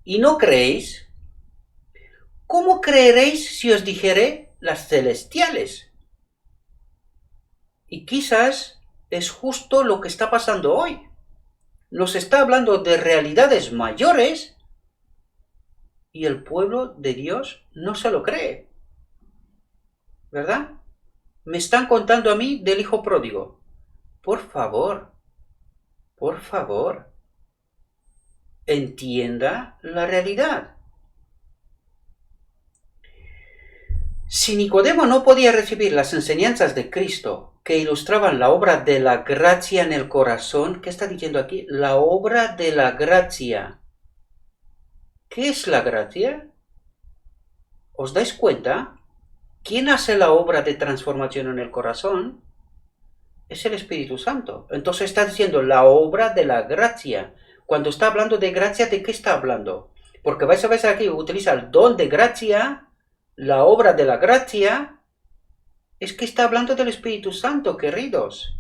y no creéis, ¿cómo creeréis si os dijere las celestiales? Y quizás es justo lo que está pasando hoy. Nos está hablando de realidades mayores y el pueblo de Dios no se lo cree, ¿verdad? Me están contando a mí del hijo pródigo. Por favor, entienda la realidad. Si Nicodemo no podía recibir las enseñanzas de Cristo que ilustraban la obra de la gracia en el corazón, ¿qué está diciendo aquí? La obra de la gracia. ¿Qué es la gracia? ¿Os dais cuenta? ¿Quién hace la obra de transformación en el corazón? Es el Espíritu Santo. Entonces está diciendo la obra de la gracia. Cuando está hablando de gracia, ¿de qué está hablando? Porque vais a ver aquí, utiliza el don de gracia, la obra de la gracia. Es que está hablando del Espíritu Santo, queridos.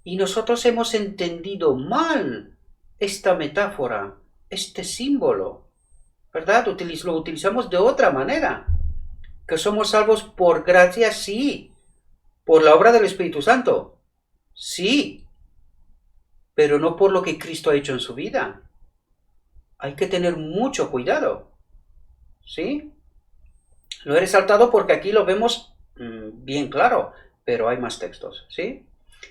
Y nosotros hemos entendido mal esta metáfora, este símbolo, ¿verdad? Lo utilizamos de otra manera. Que somos salvos por gracia, sí. Por la obra del Espíritu Santo, sí. Pero no por lo que Cristo ha hecho en su vida. Hay que tener mucho cuidado, ¿sí? Lo he resaltado porque aquí lo vemos bien claro, pero hay más textos, ¿sí?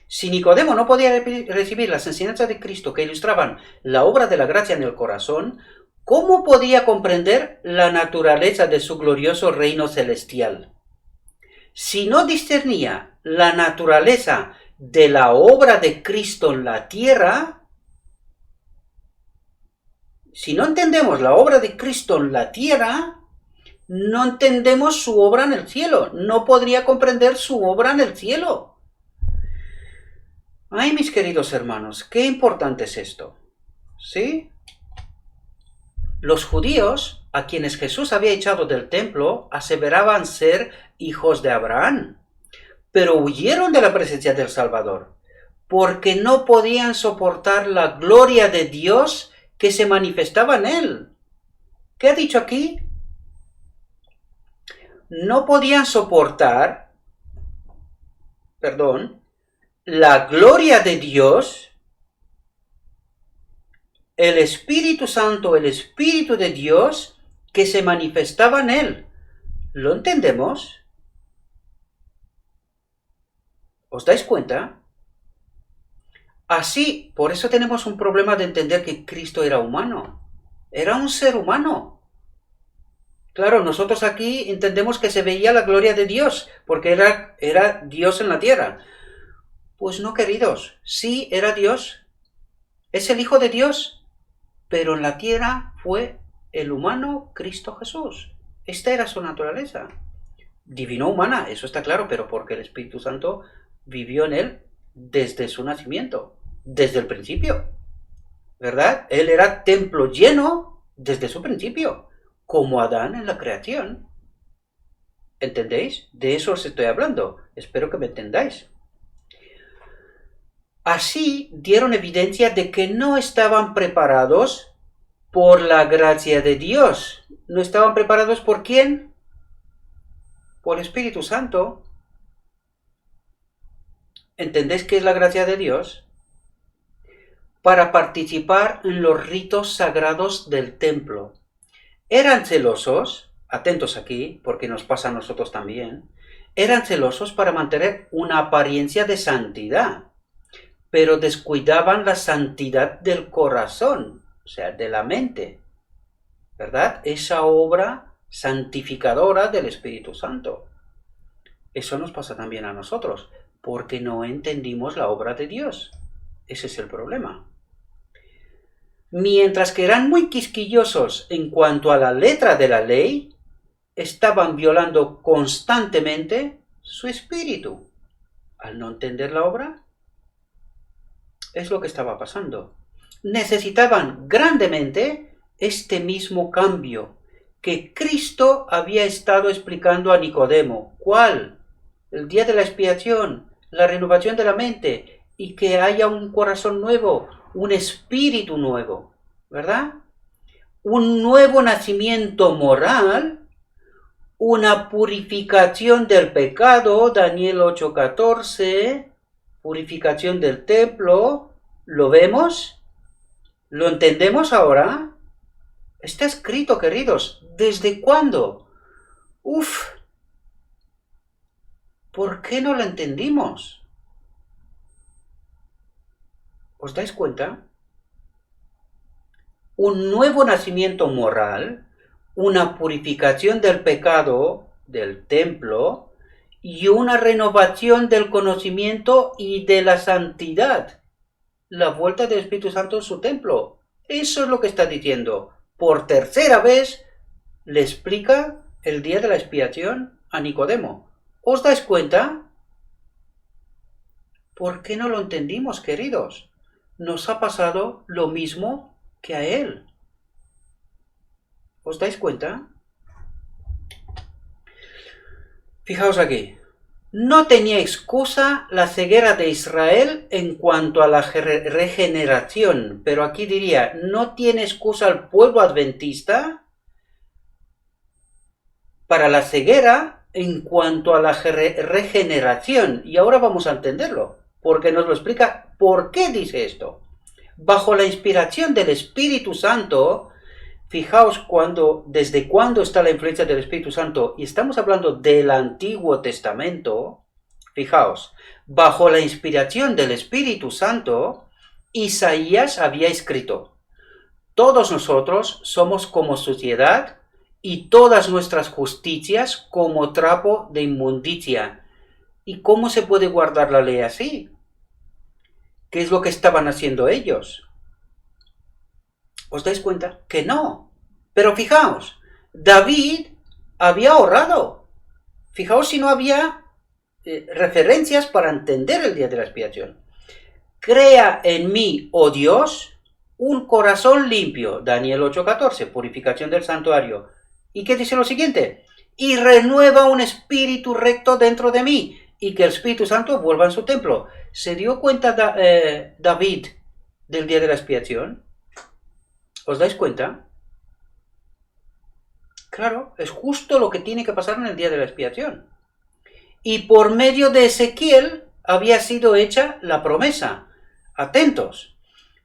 Si Nicodemo no podía recibir las enseñanzas de Cristo que ilustraban la obra de la gracia en el corazón, ¿cómo podía comprender la naturaleza de su glorioso reino celestial? Si no discernía la naturaleza de la obra de Cristo en la tierra, si no entendemos la obra de Cristo en la tierra, no entendemos su obra en el cielo. No podría comprender su obra en el cielo. Ay, mis queridos hermanos, qué importante es esto. ¿Sí? Los judíos, a quienes Jesús había echado del templo, aseveraban ser hijos de Abraham, pero huyeron de la presencia del Salvador, porque no podían soportar la gloria de Dios que se manifestaba en él. ¿Qué ha dicho aquí? No podían soportar, la gloria de Dios, el Espíritu Santo, el Espíritu de Dios que se manifestaba en él. ¿Lo entendemos? ¿Os dais cuenta? Así, por eso tenemos un problema de entender que Cristo era humano. Era un ser humano. Claro, nosotros aquí entendemos que se veía la gloria de Dios, porque era Dios en la tierra. Pues no, queridos, sí era Dios. Es el Hijo de Dios, pero en la tierra fue el humano Cristo Jesús. Esta era su naturaleza. Divino humana, eso está claro, pero porque el Espíritu Santo vivió en él desde su nacimiento, desde el principio, ¿verdad? Él era templo lleno desde su principio, como Adán en la creación. ¿Entendéis? De eso os estoy hablando. Espero que me entendáis. Así dieron evidencia de que no estaban preparados por la gracia de Dios. ¿No estaban preparados por quién? Por el Espíritu Santo. ¿Entendéis qué es la gracia de Dios? Para participar en los ritos sagrados del templo. Eran celosos, atentos aquí, porque nos pasa a nosotros también, eran celosos para mantener una apariencia de santidad, pero descuidaban la santidad del corazón, o sea, de la mente, ¿verdad? Esa obra santificadora del Espíritu Santo. Eso nos pasa también a nosotros, porque no entendimos la obra de Dios. Ese es el problema. Mientras que eran muy quisquillosos en cuanto a la letra de la ley, estaban violando constantemente su espíritu. Al no entender la obra, es lo que estaba pasando. Necesitaban grandemente este mismo cambio que Cristo había estado explicando a Nicodemo. ¿Cuál? El día de la expiación, la renovación de la mente y que haya un corazón nuevo, un espíritu nuevo, ¿verdad? Un nuevo nacimiento moral, una purificación del pecado, Daniel 8:14, purificación del templo. ¿Lo vemos? ¿Lo entendemos ahora? Está escrito, queridos. ¿Desde cuándo? ¿Por qué no lo entendimos? ¿Os dais cuenta? Un nuevo nacimiento moral, una purificación del pecado del templo y una renovación del conocimiento y de la santidad. La vuelta del Espíritu Santo en su templo. Eso es lo que está diciendo. Por tercera vez le explica el día de la expiación a Nicodemo. ¿Os dais cuenta? ¿Por qué no lo entendimos, queridos? Nos ha pasado lo mismo que a él. ¿Os dais cuenta? Fijaos aquí. No tenía excusa la ceguera de Israel en cuanto a la regeneración, pero aquí diría, no tiene excusa el pueblo adventista para la ceguera en cuanto a la regeneración. Y ahora vamos a entenderlo, porque nos lo explica por qué dice esto. Bajo la inspiración del Espíritu Santo, fijaos desde cuándo está la influencia del Espíritu Santo, y estamos hablando del Antiguo Testamento. Fijaos, bajo la inspiración del Espíritu Santo, Isaías había escrito: todos nosotros somos como suciedad, y todas nuestras justicias como trapo de inmundicia. ¿Y cómo se puede guardar la ley así? ¿Qué es lo que estaban haciendo ellos? ¿Os dais cuenta? Que no. Pero fijaos, David había ahorrado. Fijaos si no había referencias para entender el día de la expiación. Crea en mí, oh Dios, un corazón limpio, Daniel 8:14, purificación del santuario. ¿Y qué dice lo siguiente? Y renueva un espíritu recto dentro de mí, y que el Espíritu Santo vuelva en su templo. ¿Se dio cuenta David del día de la expiación? ¿Os dais cuenta? Claro, es justo lo que tiene que pasar en el día de la expiación. Y por medio de Ezequiel había sido hecha la promesa. Atentos.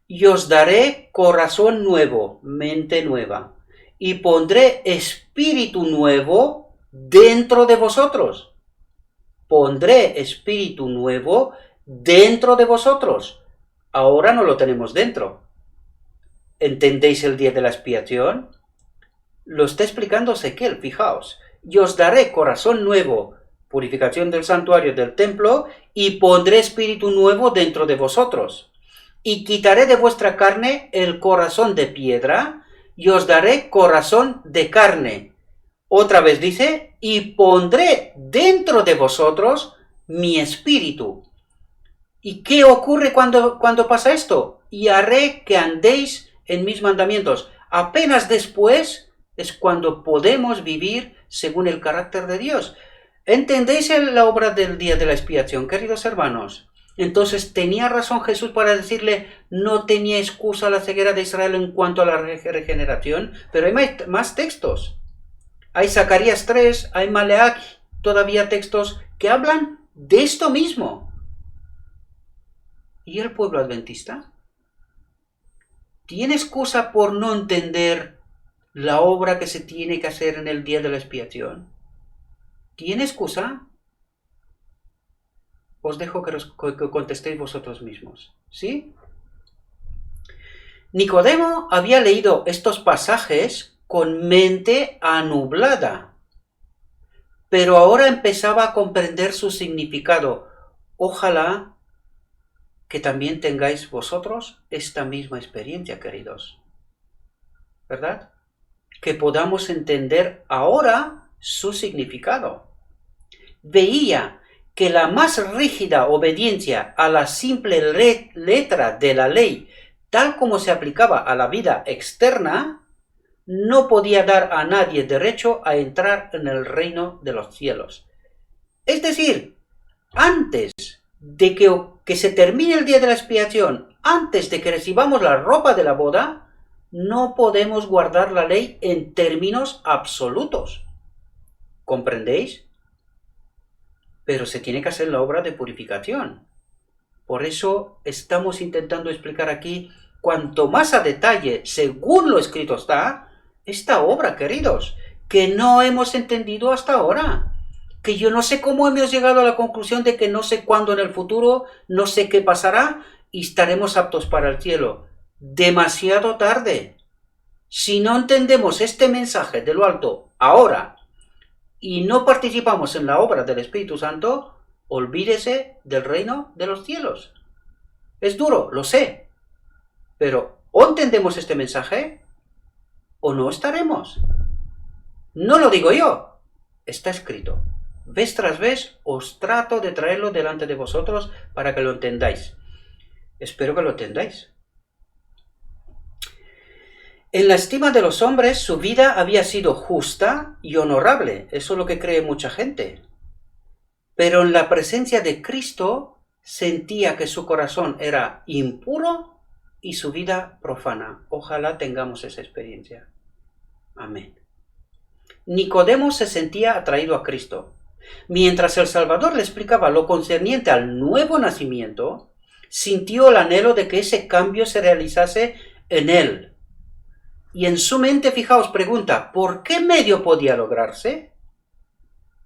Y os daré corazón nuevo, mente nueva, y pondré espíritu nuevo dentro de vosotros. Pondré espíritu nuevo dentro de vosotros. Ahora no lo tenemos dentro. ¿Entendéis el día de la expiación? Lo está explicando Ezequiel, fijaos. Y os daré corazón nuevo, purificación del santuario del templo, y pondré espíritu nuevo dentro de vosotros. Y quitaré de vuestra carne el corazón de piedra, y os daré corazón de carne. Otra vez dice, y pondré dentro de vosotros mi espíritu. ¿Y qué ocurre cuando pasa esto? Y haré que andéis en mis mandamientos. Apenas después es cuando podemos vivir según el carácter de Dios. ¿Entendéis la obra del día de la expiación, queridos hermanos? Entonces, ¿tenía razón Jesús para decirle no tenía excusa la ceguera de Israel en cuanto a la regeneración? Pero hay más textos. Hay Zacarías 3, hay Maleac, todavía textos que hablan de esto mismo. ¿Y el pueblo adventista? ¿Tiene excusa por no entender la obra que se tiene que hacer en el día de la expiación? ¿Tiene excusa? Os dejo que contestéis vosotros mismos, ¿sí? Nicodemo había leído estos pasajes con mente anublada, pero ahora empezaba a comprender su significado. Ojalá que también tengáis vosotros esta misma experiencia, queridos, ¿verdad? Que podamos entender ahora su significado. Veía que la más rígida obediencia a la simple letra de la ley, tal como se aplicaba a la vida externa, no podía dar a nadie derecho a entrar en el reino de los cielos. Es decir, antes de que se termine el día de la expiación, antes de que recibamos la ropa de la boda, no podemos guardar la ley en términos absolutos. ¿Comprendéis? Pero se tiene que hacer la obra de purificación. Por eso estamos intentando explicar aquí, cuanto más a detalle, según lo escrito está, esta obra, queridos, que no hemos entendido hasta ahora. Que yo no sé cómo hemos llegado a la conclusión de que no sé cuándo en el futuro, no sé qué pasará y estaremos aptos para el cielo. Demasiado tarde. Si no entendemos este mensaje de lo alto ahora y no participamos en la obra del Espíritu Santo, olvídese del reino de los cielos. Es duro, lo sé, pero o entendemos este mensaje o no estaremos. No lo digo yo, está escrito. Vez tras vez os trato de traerlo delante de vosotros para que lo entendáis. Espero que lo entendáis. En la estima de los hombres, su vida había sido justa y honorable. Eso es lo que cree mucha gente. Pero en la presencia de Cristo, sentía que su corazón era impuro y su vida profana. Ojalá tengamos esa experiencia. Amén. Nicodemo se sentía atraído a Cristo. Mientras el Salvador le explicaba lo concerniente al nuevo nacimiento, sintió el anhelo de que ese cambio se realizase en él. Y en su mente, fijaos, pregunta, ¿por qué medio podía lograrse?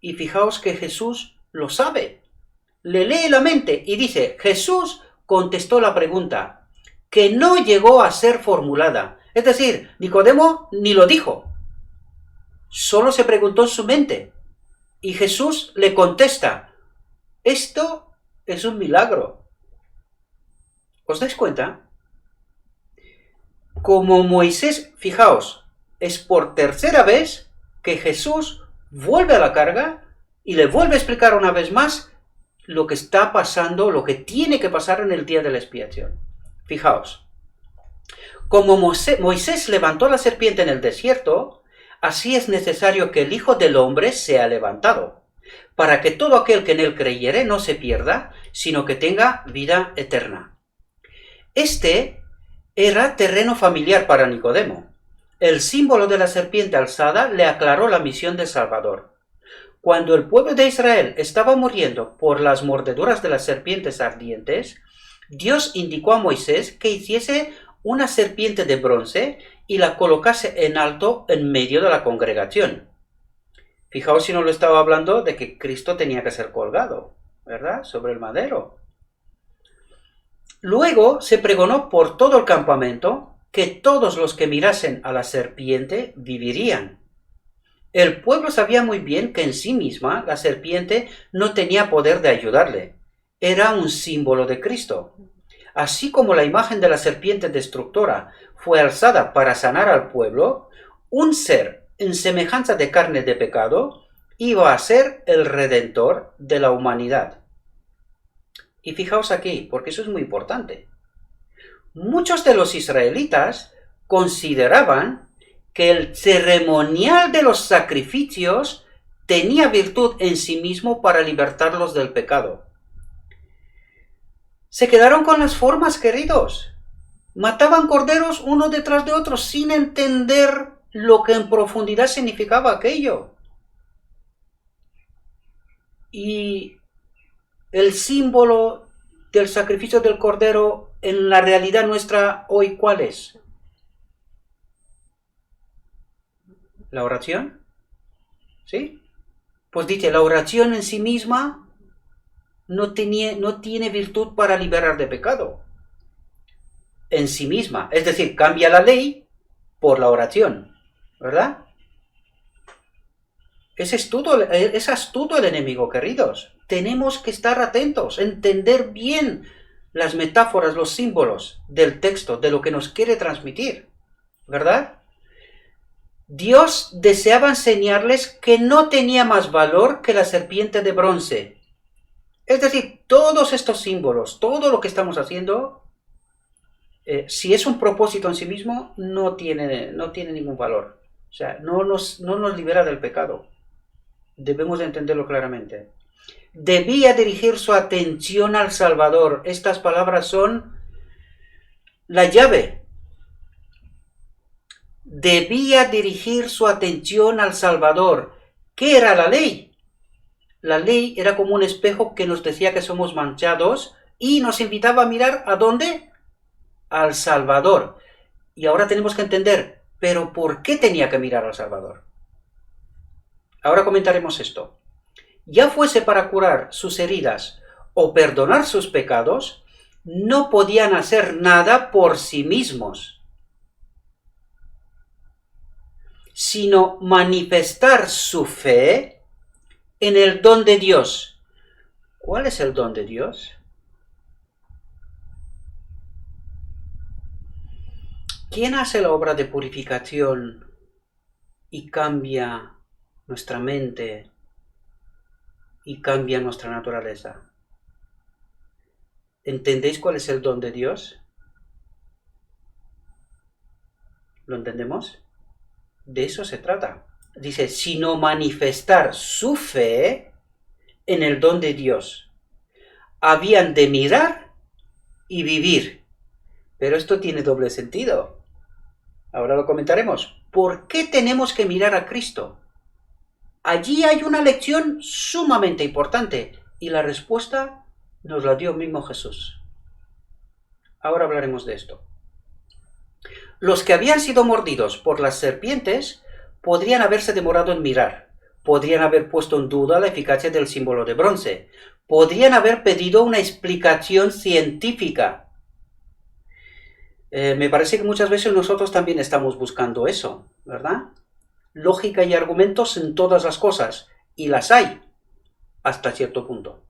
Y fijaos que Jesús lo sabe. Le lee la mente y dice, Jesús contestó la pregunta, que no llegó a ser formulada. Es decir, Nicodemo ni lo dijo. Solo se preguntó en su mente. Y Jesús le contesta, esto es un milagro. ¿Os dais cuenta? Como Moisés, fijaos, es por tercera vez que Jesús vuelve a la carga y le vuelve a explicar una vez más lo que está pasando, lo que tiene que pasar en el día de la expiación. Fijaos, Como Moisés levantó la serpiente en el desierto, así es necesario que el Hijo del Hombre sea levantado, para que todo aquel que en él creyere no se pierda, sino que tenga vida eterna. Este era terreno familiar para Nicodemo. El símbolo de la serpiente alzada le aclaró la misión del Salvador. Cuando el pueblo de Israel estaba muriendo por las mordeduras de las serpientes ardientes, Dios indicó a Moisés que hiciese una serpiente de bronce y la colocase en alto en medio de la congregación. Fijaos si no lo estaba hablando de que Cristo tenía que ser colgado, ¿verdad? Sobre el madero. Luego se pregonó por todo el campamento que todos los que mirasen a la serpiente vivirían. El pueblo sabía muy bien que en sí misma la serpiente no tenía poder de ayudarle. Era un símbolo de Cristo. Así como la imagen de la serpiente destructora fue alzada para sanar al pueblo, un ser en semejanza de carne de pecado iba a ser el redentor de la humanidad. Y fijaos aquí, porque eso es muy importante. Muchos de los israelitas consideraban que el ceremonial de los sacrificios tenía virtud en sí mismo para libertarlos del pecado. Se quedaron con las formas, queridos. Mataban corderos uno detrás de otro sin entender lo que en profundidad significaba aquello. Y el símbolo del sacrificio del cordero en la realidad nuestra hoy, ¿cuál es? ¿La oración? ¿Sí? Pues dice, la oración en sí misma no tiene virtud para liberar de pecado. En sí misma. Es decir, cambia la ley por la oración. ¿Verdad? Es astuto el enemigo, queridos. Tenemos que estar atentos, entender bien las metáforas, los símbolos del texto, de lo que nos quiere transmitir. ¿Verdad? Dios deseaba enseñarles que no tenía más valor que la serpiente de bronce. Es decir, todos estos símbolos, todo lo que estamos haciendo, si es un propósito en sí mismo, no tiene ningún valor. O sea, no nos libera del pecado. Debemos de entenderlo claramente. Debía dirigir su atención al Salvador. Estas palabras son la llave. Debía dirigir su atención al Salvador. ¿Qué era la ley? La ley era como un espejo que nos decía que somos manchados y nos invitaba a mirar ¿a dónde? Al Salvador. Y ahora tenemos que entender, ¿pero por qué tenía que mirar al Salvador? Ahora comentaremos esto. Ya fuese para curar sus heridas o perdonar sus pecados, no podían hacer nada por sí mismos, sino manifestar su fe en el don de Dios. ¿Cuál es el don de Dios? ¿Quién hace la obra de purificación y cambia nuestra mente y cambia nuestra naturaleza? ¿Entendéis cuál es el don de Dios? ¿Lo entendemos? De eso se trata. Dice, sino manifestar su fe en el don de Dios. Habían de mirar y vivir. Pero esto tiene doble sentido. Ahora lo comentaremos. ¿Por qué tenemos que mirar a Cristo? Allí hay una lección sumamente importante y la respuesta nos la dio mismo Jesús. Ahora hablaremos de esto. Los que habían sido mordidos por las serpientes podrían haberse demorado en mirar, podrían haber puesto en duda la eficacia del símbolo de bronce, podrían haber pedido una explicación científica. Me parece que muchas veces nosotros también estamos buscando eso, ¿verdad? Lógica y argumentos en todas las cosas, y las hay, hasta cierto punto.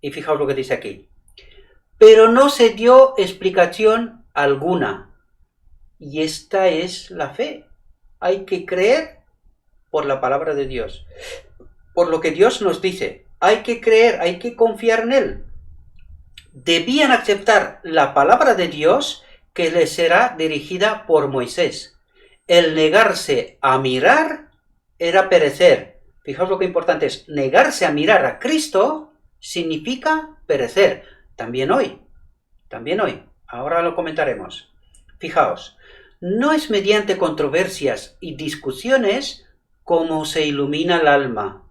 Y fijaos lo que dice aquí. Pero no se dio explicación alguna. Y esta es la fe. Hay que creer por la palabra de Dios, por lo que Dios nos dice. Hay que creer, hay que confiar en Él. Debían aceptar la palabra de Dios que le será dirigida por Moisés. El negarse a mirar era perecer. Fijaos lo que importante es, negarse a mirar a Cristo significa perecer. También hoy. Ahora lo comentaremos. Fijaos, no es mediante controversias y discusiones como se ilumina el alma.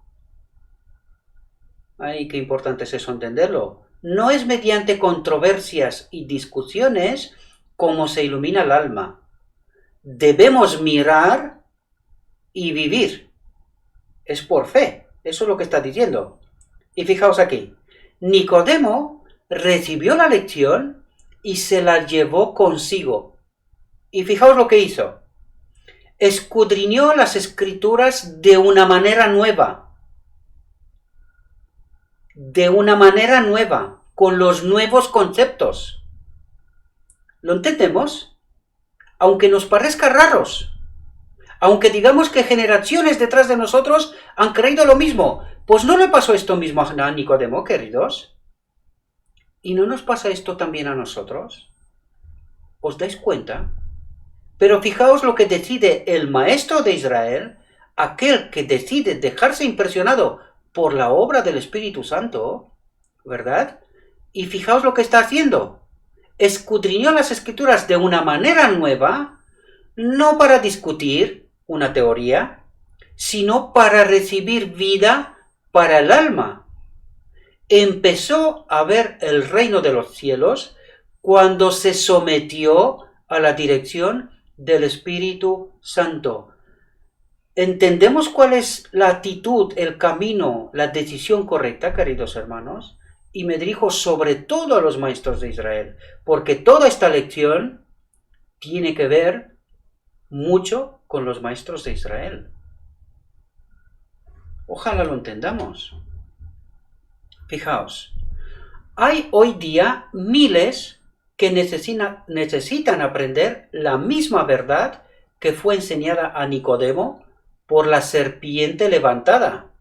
Ay, qué importante es eso entenderlo. No es mediante controversias y discusiones como se ilumina el alma. Debemos mirar y vivir. Es por fe. Eso es lo que está diciendo. Y fijaos aquí. Nicodemo recibió la lección y se la llevó consigo. Y fijaos lo que hizo. Escudriñó las escrituras de una manera nueva. Con los nuevos conceptos. ¿Lo entendemos? Aunque nos parezca raros, aunque digamos que generaciones detrás de nosotros han creído lo mismo, pues no le pasó esto mismo a Nicodemo, queridos. ¿Y no nos pasa esto también a nosotros? ¿Os dais cuenta? Pero fijaos lo que decide el maestro de Israel, aquel que decide dejarse impresionado por la obra del Espíritu Santo, ¿verdad? Y fijaos lo que está haciendo. Escudriñó las Escrituras de una manera nueva, no para discutir una teoría, sino para recibir vida para el alma. Empezó a ver el reino de los cielos cuando se sometió a la dirección del Espíritu Santo. ¿Entendemos cuál es la actitud, el camino, la decisión correcta, queridos hermanos? Y me dirijo sobre todo a los maestros de Israel, porque toda esta lección tiene que ver mucho con los maestros de Israel. Ojalá lo entendamos. Fijaos, hay hoy día miles que necesitan aprender la misma verdad que fue enseñada a Nicodemo por la serpiente levantada.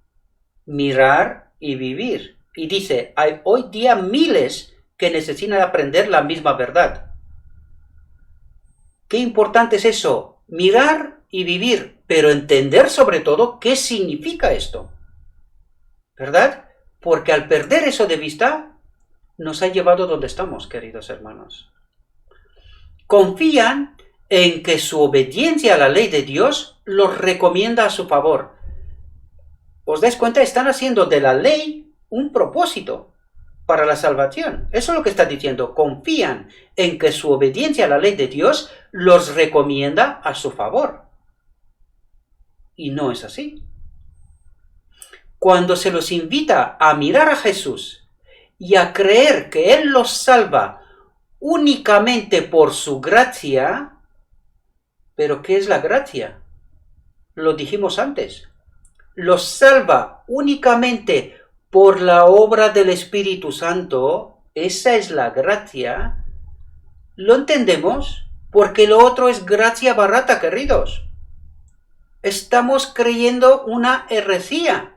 Mirar y vivir. Y dice, hay hoy día miles que necesitan aprender la misma verdad. Qué importante es eso, mirar y vivir, pero entender sobre todo qué significa esto. ¿Verdad? Porque al perder eso de vista, nos ha llevado donde estamos, queridos hermanos. Confían en que su obediencia a la ley de Dios los recomienda a su favor. ¿Os dais cuenta? Están haciendo de la ley un propósito para la salvación. Eso es lo que está diciendo. Confían en que su obediencia a la ley de Dios los recomienda a su favor. Y no es así. Cuando se los invita a mirar a Jesús y a creer que Él los salva únicamente por su gracia, ¿pero qué es la gracia? Lo dijimos antes. Los salva únicamente por la obra del Espíritu Santo. Esa es la gracia. ¿Lo entendemos? Porque lo otro es gracia barata, queridos. Estamos creyendo una herejía.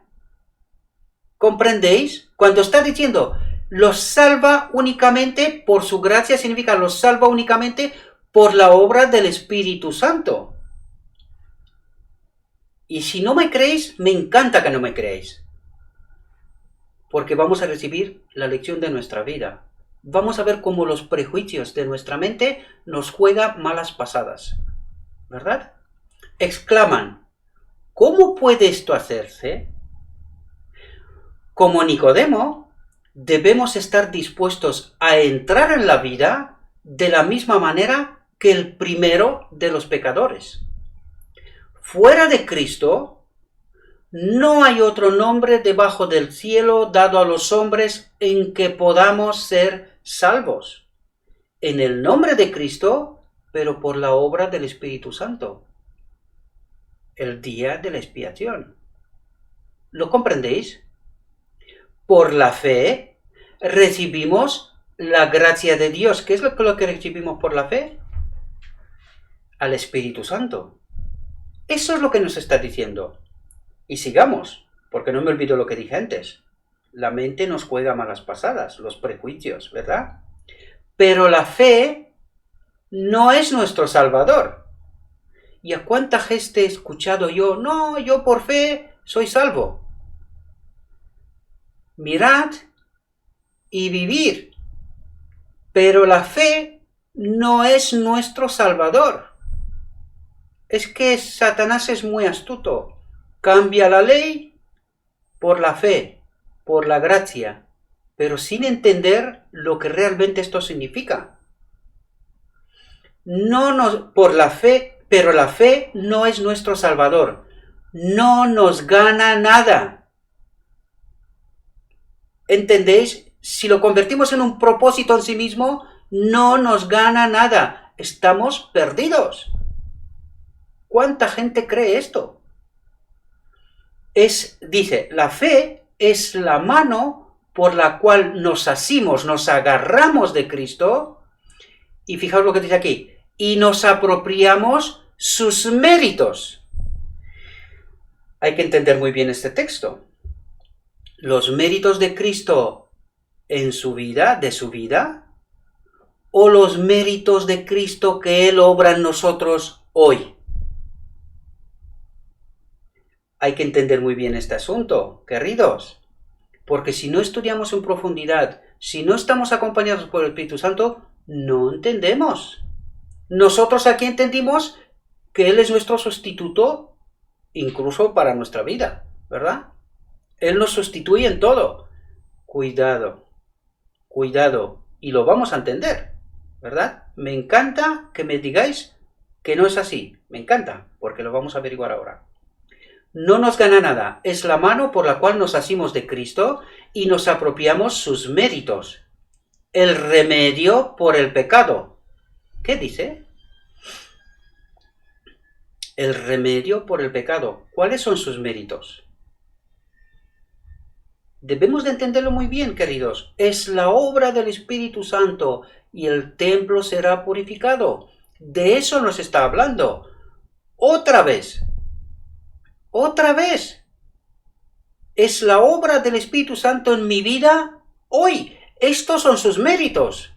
¿Comprendéis? Cuando está diciendo los salva únicamente por su gracia, significa los salva únicamente por la obra del Espíritu Santo. Y si no me creéis, me encanta que no me creáis. Porque vamos a recibir la lección de nuestra vida. Vamos a ver cómo los prejuicios de nuestra mente nos juegan malas pasadas. ¿Verdad? Exclaman, ¿cómo puede esto hacerse? Como Nicodemo, debemos estar dispuestos a entrar en la vida de la misma manera que el primero de los pecadores. Fuera de Cristo, no hay otro nombre debajo del cielo dado a los hombres en que podamos ser salvos. En el nombre de Cristo, pero por la obra del Espíritu Santo. El día de la expiación. ¿Lo comprendéis? Por la fe recibimos la gracia de Dios. ¿Qué es lo que recibimos por la fe? Al Espíritu Santo. Eso es lo que nos está diciendo. Y sigamos, porque no me olvido lo que dije antes. La mente nos juega malas pasadas, los prejuicios, ¿verdad? Pero la fe no es nuestro Salvador. ¿Y a cuánta gente he escuchado yo? No, yo por fe soy salvo. Mirad y vivir. Pero la fe no es nuestro Salvador. Es que Satanás es muy astuto. Cambia la ley por la fe, por la gracia, pero sin entender lo que realmente esto significa. Por la fe, pero la fe no es nuestro Salvador. No nos gana nada. ¿Entendéis? Si lo convertimos en un propósito en sí mismo, no nos gana nada. Estamos perdidos. ¿Cuánta gente cree esto? Dice, la fe es la mano por la cual nos asimos, nos agarramos de Cristo, y fijaos lo que dice aquí, y nos apropiamos sus méritos. Hay que entender muy bien este texto. Los méritos de Cristo en su vida, de su vida, o los méritos de Cristo que Él obra en nosotros hoy. Hay que entender muy bien este asunto, queridos, porque si no estudiamos en profundidad, si no estamos acompañados por el Espíritu Santo, no entendemos. Nosotros aquí entendimos que Él es nuestro sustituto, incluso para nuestra vida, ¿verdad? Él nos sustituye en todo. Cuidado, cuidado, y lo vamos a entender, ¿verdad? Me encanta que me digáis que no es así, me encanta, porque lo vamos a averiguar ahora. No nos gana nada, es la mano por la cual nos asimos de Cristo y nos apropiamos sus méritos. El remedio por el pecado. ¿Qué dice? El remedio por el pecado. ¿Cuáles son sus méritos? Debemos de entenderlo muy bien, queridos. Es la obra del Espíritu Santo y el templo será purificado. De eso nos está hablando. Otra vez. Otra vez. Es la obra del Espíritu Santo en mi vida hoy. Estos son sus méritos.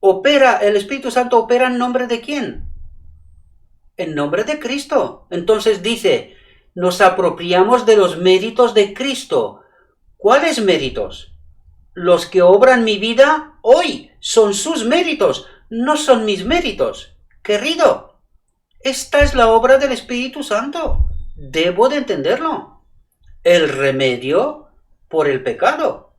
El Espíritu Santo opera en nombre de quién? En nombre de Cristo. Entonces dice, nos apropiamos de los méritos de Cristo. ¿Cuáles méritos? Los que obran mi vida hoy. Son sus méritos, no son mis méritos. Querido, esta es la obra del Espíritu Santo. Debo de entenderlo. El remedio por el pecado,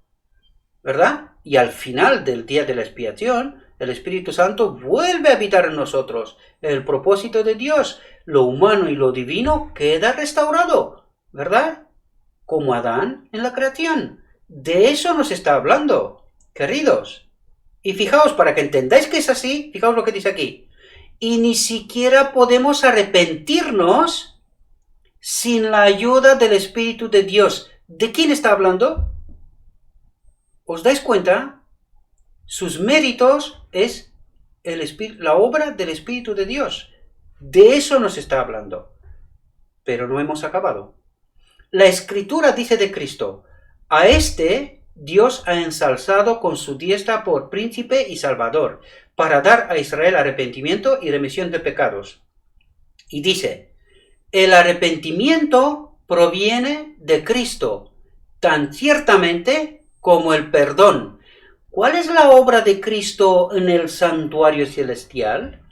¿verdad? Y al final del día de la expiación, el Espíritu Santo vuelve a habitar en nosotros. El propósito de Dios, lo humano y lo divino, queda restaurado, ¿verdad? Como Adán en la creación. De eso nos está hablando, queridos. Y fijaos, para que entendáis que es así, fijaos lo que dice aquí. Y ni siquiera podemos arrepentirnos sin la ayuda del Espíritu de Dios. ¿De quién está hablando? ¿Os dais cuenta? Sus méritos es la obra del Espíritu de Dios. De eso nos está hablando. Pero no hemos acabado. La Escritura dice de Cristo, a este Dios ha ensalzado con su diestra por príncipe y salvador, para dar a Israel arrepentimiento y remisión de pecados. Y dice, el arrepentimiento proviene de Cristo, tan ciertamente como el perdón. ¿Cuál es la obra de Cristo en el santuario celestial?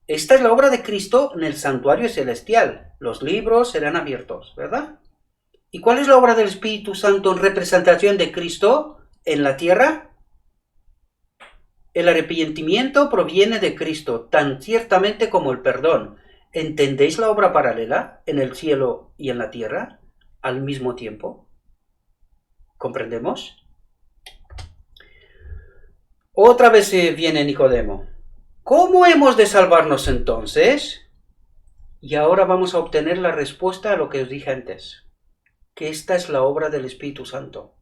Esta es la obra de Cristo en el santuario celestial. Los libros serán abiertos, ¿verdad? ¿Y cuál es la obra del Espíritu Santo en representación de Cristo en la tierra? El arrepentimiento proviene de Cristo, tan ciertamente como el perdón. ¿Entendéis la obra paralela en el cielo y en la tierra al mismo tiempo? ¿Comprendemos? Otra vez viene Nicodemo. ¿Cómo hemos de salvarnos entonces? Y ahora vamos a obtener la respuesta a lo que os dije antes. Que esta es la obra del Espíritu Santo.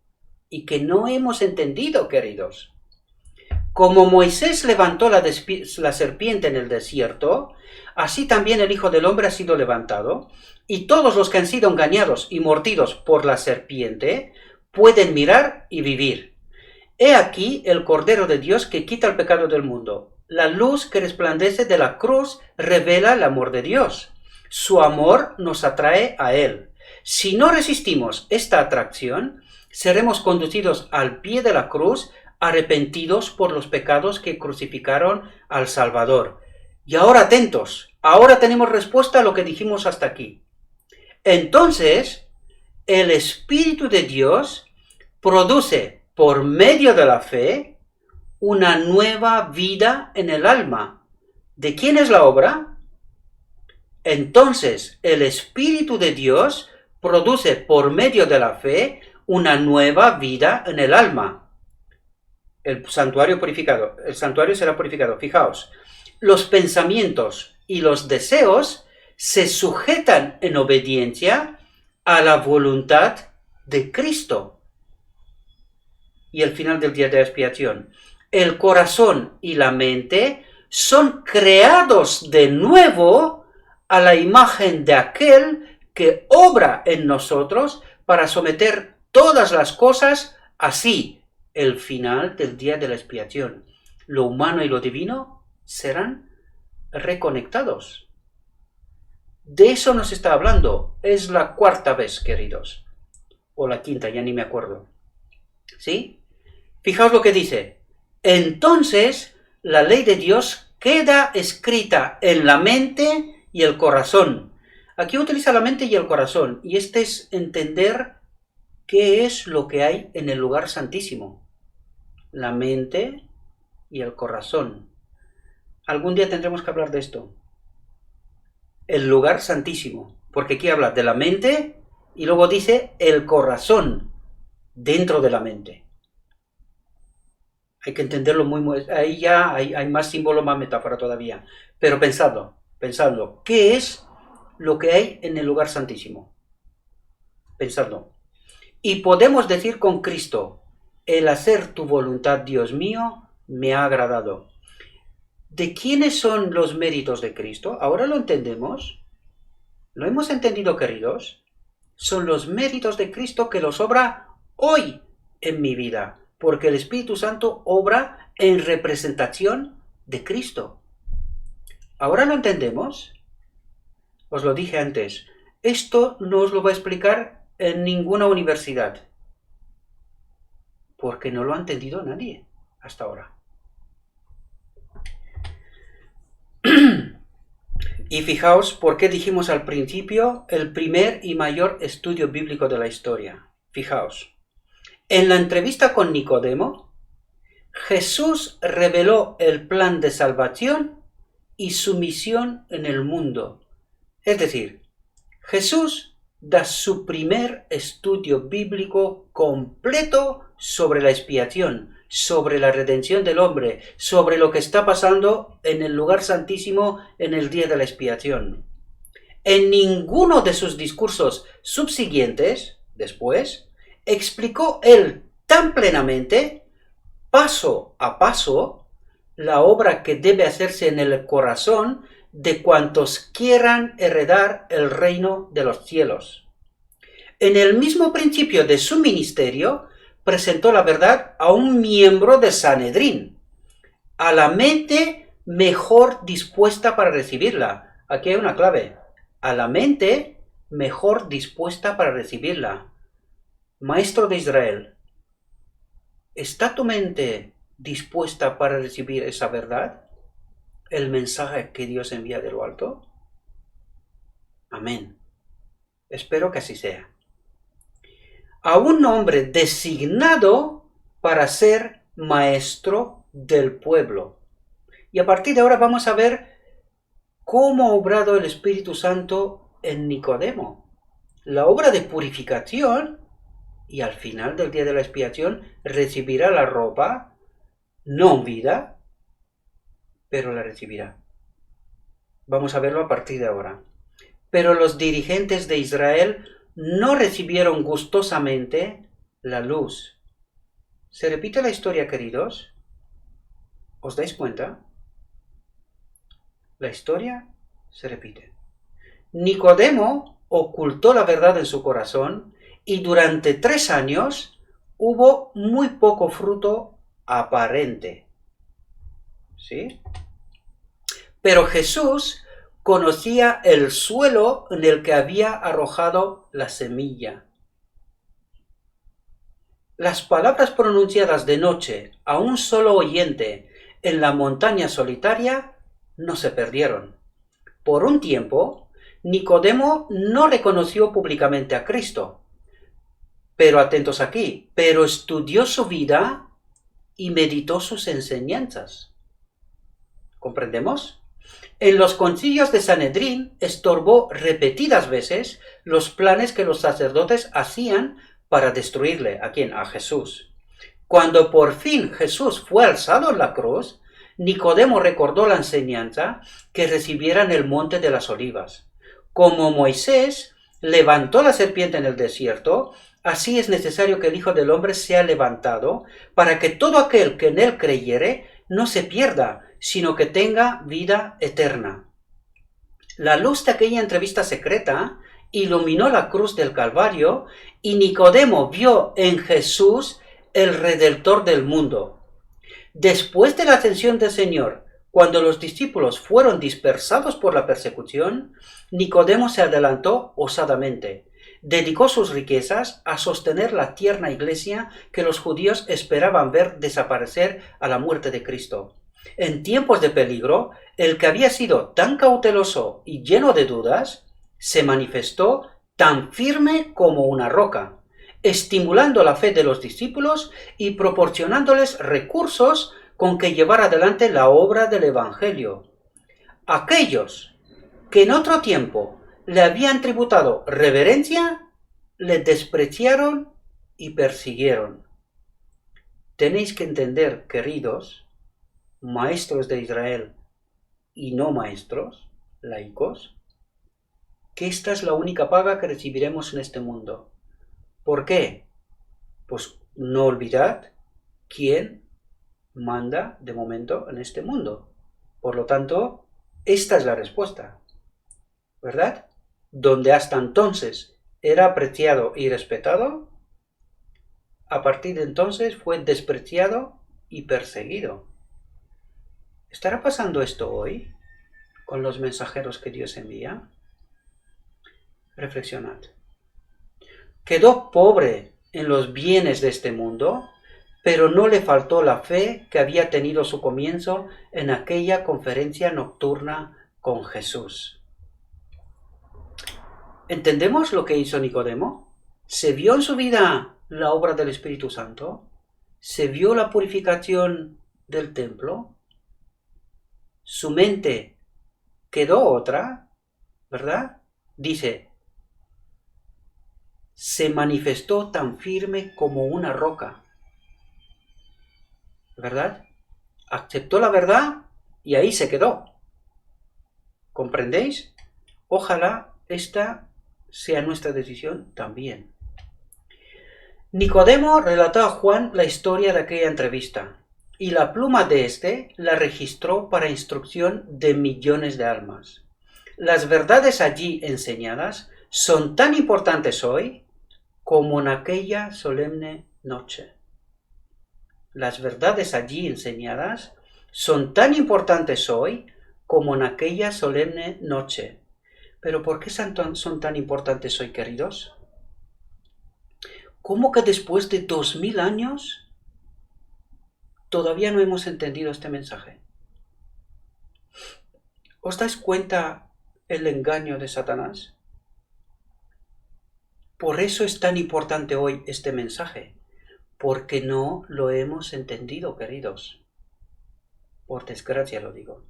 Y que no hemos entendido, queridos. Como Moisés levantó la serpiente en el desierto, así también el Hijo del Hombre ha sido levantado, y todos los que han sido engañados y mordidos por la serpiente pueden mirar y vivir. He aquí el Cordero de Dios que quita el pecado del mundo. La luz que resplandece de la cruz revela el amor de Dios. Su amor nos atrae a Él. Si no resistimos esta atracción, seremos conducidos al pie de la cruz, arrepentidos por los pecados que crucificaron al Salvador. Y ahora atentos, ahora tenemos respuesta a lo que dijimos hasta aquí. Entonces, el Espíritu de Dios produce, por medio de la fe, una nueva vida en el alma. ¿De quién es la obra? Entonces, el Espíritu de Dios produce, por medio de la fe, una nueva vida en el alma. El santuario será purificado. Fijaos, los pensamientos y los deseos se sujetan en obediencia a la voluntad de Cristo. Y el final del día de expiación. El corazón y la mente son creados de nuevo a la imagen de aquel que obra en nosotros para someter todas las cosas así. El final del día de la expiación. Lo humano y lo divino serán reconectados. De eso nos está hablando. Es la cuarta vez, queridos. O la quinta, ya ni me acuerdo. ¿Sí? Fijaos lo que dice. Entonces, la ley de Dios queda escrita en la mente y el corazón. Aquí utiliza la mente y el corazón. Y este es entender qué es lo que hay en el lugar santísimo. La mente y el corazón. Algún día tendremos que hablar de esto. El lugar santísimo. Porque aquí habla de la mente y luego dice el corazón dentro de la mente. Hay que entenderlo muy... Ahí ya hay más símbolo, más metáfora todavía. Pero pensadlo. ¿Qué es lo que hay en el lugar santísimo? Pensadlo. Y podemos decir con Cristo, el hacer tu voluntad, Dios mío, me ha agradado. ¿De quiénes son los méritos de Cristo? ¿Ahora lo entendemos? ¿Lo hemos entendido, queridos? Son los méritos de Cristo que los obra hoy en mi vida. Porque el Espíritu Santo obra en representación de Cristo. ¿Ahora lo entendemos? Os lo dije antes, esto no os lo va a explicar en ninguna universidad, porque no lo ha entendido nadie hasta ahora. Y fijaos por qué dijimos al principio el primer y mayor estudio bíblico de la historia. Fijaos. En la entrevista con Nicodemo, Jesús reveló el plan de salvación y su misión en el mundo. Es decir, Jesús da su primer estudio bíblico completo sobre la expiación, sobre la redención del hombre, sobre lo que está pasando en el lugar santísimo en el día de la expiación. En ninguno de sus discursos subsiguientes, después, explicó él tan plenamente, paso a paso, la obra que debe hacerse en el corazón de cuantos quieran heredar el reino de los cielos. En el mismo principio de su ministerio, presentó la verdad a un miembro de Sanedrín, a la mente mejor dispuesta para recibirla. Aquí hay una clave. A la mente mejor dispuesta para recibirla. Maestro de Israel, ¿está tu mente dispuesta para recibir esa verdad? ¿El mensaje que Dios envía de lo alto? Amén. Espero que así sea. A un hombre designado para ser maestro del pueblo. Y a partir de ahora vamos a ver cómo ha obrado el Espíritu Santo en Nicodemo. La obra de purificación, y al final del día de la expiación recibirá la ropa, no en vida, pero la recibirá. Vamos a verlo a partir de ahora. Pero los dirigentes de Israel no recibieron gustosamente la luz. ¿Se repite la historia, queridos? ¿Os dais cuenta? La historia se repite. Nicodemo ocultó la verdad en su corazón y durante 3 años hubo muy poco fruto aparente. ¿Sí? Pero Jesús conocía el suelo en el que había arrojado la semilla. Las palabras pronunciadas de noche a un solo oyente en la montaña solitaria no se perdieron. Por un tiempo, Nicodemo no reconoció públicamente a Cristo. Pero atentos aquí, pero estudió su vida y meditó sus enseñanzas. ¿Comprendemos? En los concilios de Sanedrín estorbó repetidas veces los planes que los sacerdotes hacían para destruirle. ¿A quién? A Jesús. Cuando por fin Jesús fue alzado en la cruz, Nicodemo recordó la enseñanza que recibiera en el monte de las Olivas. Como Moisés levantó la serpiente en el desierto, así es necesario que el Hijo del Hombre sea levantado, para que todo aquel que en él creyere no se pierda, sino que tenga vida eterna. La luz de aquella entrevista secreta iluminó la cruz del Calvario y Nicodemo vio en Jesús el Redentor del mundo. Después de la ascensión del Señor, cuando los discípulos fueron dispersados por la persecución, Nicodemo se adelantó osadamente. Dedicó sus riquezas a sostener la tierna iglesia que los judíos esperaban ver desaparecer a la muerte de Cristo. En tiempos de peligro, el que había sido tan cauteloso y lleno de dudas, se manifestó tan firme como una roca, estimulando la fe de los discípulos y proporcionándoles recursos con que llevar adelante la obra del Evangelio. Aquellos que en otro tiempo le habían tributado reverencia, le despreciaron y persiguieron. Tenéis que entender, queridos, maestros de Israel y no maestros, laicos, que esta es la única paga que recibiremos en este mundo. ¿Por qué? Pues no olvidad quién manda de momento en este mundo. Por lo tanto, esta es la respuesta, ¿verdad? Donde hasta entonces era apreciado y respetado, a partir de entonces fue despreciado y perseguido. ¿Estará pasando esto hoy con los mensajeros que Dios envía? Reflexionad. Quedó pobre en los bienes de este mundo, pero no le faltó la fe que había tenido su comienzo en aquella conferencia nocturna con Jesús. ¿Entendemos lo que hizo Nicodemo? ¿Se vio en su vida la obra del Espíritu Santo? ¿Se vio la purificación del templo? Su mente quedó otra, ¿verdad? Dice, se manifestó tan firme como una roca, ¿verdad? Aceptó la verdad y ahí se quedó. ¿Comprendéis? Ojalá esta sea nuestra decisión también. Nicodemo relató a Juan la historia de aquella entrevista, y la pluma de éste la registró para instrucción de millones de almas. Las verdades allí enseñadas son tan importantes hoy como en aquella solemne noche. Las verdades allí enseñadas son tan importantes hoy como en aquella solemne noche. ¿Pero por qué son tan importantes hoy, queridos? ¿Cómo que después de 2000 años todavía no hemos entendido este mensaje? ¿Os dais cuenta el engaño de Satanás? Por eso es tan importante hoy este mensaje, porque no lo hemos entendido, queridos. Por desgracia lo digo.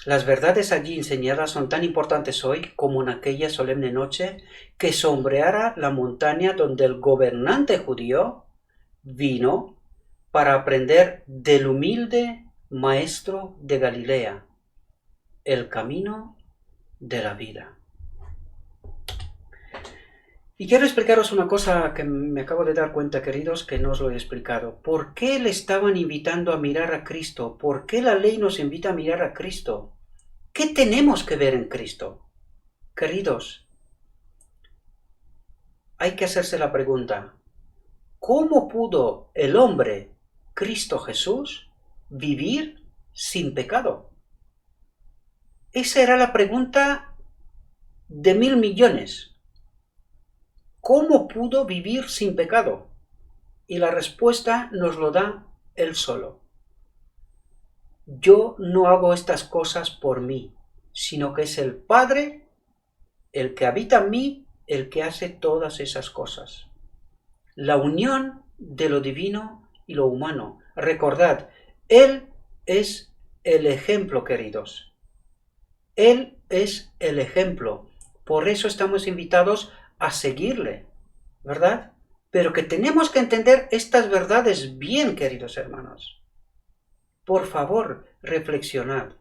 Las verdades allí enseñadas son tan importantes hoy como en aquella solemne noche que sombreara la montaña donde el gobernante judío vino para aprender del humilde maestro de Galilea, el camino de la vida. Y quiero explicaros una cosa que me acabo de dar cuenta, queridos, que no os lo he explicado. ¿Por qué le estaban invitando a mirar a Cristo? ¿Por qué la ley nos invita a mirar a Cristo? ¿Qué tenemos que ver en Cristo? Queridos, hay que hacerse la pregunta, ¿cómo pudo el hombre, Cristo Jesús, vivir sin pecado? Esa era la pregunta de 1.000 millones. ¿Cómo pudo vivir sin pecado? Y la respuesta nos lo da él solo. Yo no hago estas cosas por mí, sino que es el Padre, el que habita en mí, el que hace todas esas cosas. La unión de lo divino y lo humano. Recordad, Él es el ejemplo, queridos. Él es el ejemplo. Por eso estamos invitados a seguirle, ¿verdad? Pero que tenemos que entender estas verdades bien, queridos hermanos. Por favor, reflexionad.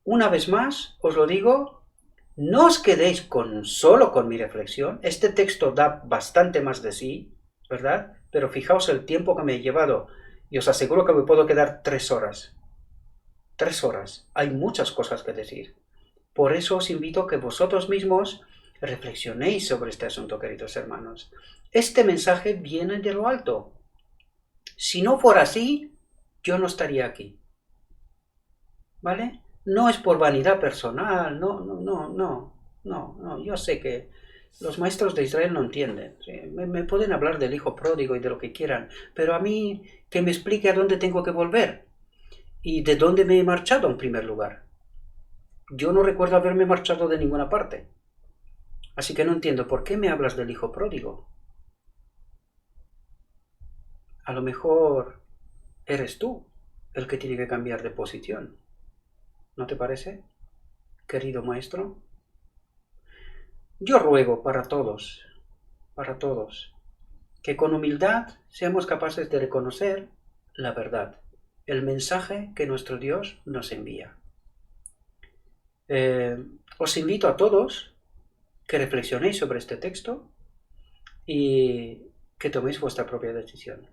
Una vez más, os lo digo, no os quedéis solo con mi reflexión. Este texto da bastante más de sí, ¿verdad? Pero fijaos el tiempo que me he llevado y os aseguro que me puedo quedar 3 horas. 3 horas. Hay muchas cosas que decir. Por eso os invito a que vosotros mismos reflexionéis sobre este asunto, queridos hermanos. Este mensaje viene de lo alto. Si no fuera así, yo no estaría aquí. ¿Vale? No es por vanidad personal, no. Yo sé que los maestros de Israel no entienden. ¿Sí? Me pueden hablar del hijo pródigo y de lo que quieran, pero a mí que me explique a dónde tengo que volver y de dónde me he marchado en primer lugar. Yo no recuerdo haberme marchado de ninguna parte. Así que no entiendo por qué me hablas del hijo pródigo. A lo mejor eres tú el que tiene que cambiar de posición. ¿No te parece, querido maestro? Yo ruego para todos, que con humildad seamos capaces de reconocer la verdad, el mensaje que nuestro Dios nos envía. Os invito a todos que reflexionéis sobre este texto y que toméis vuestra propia decisión.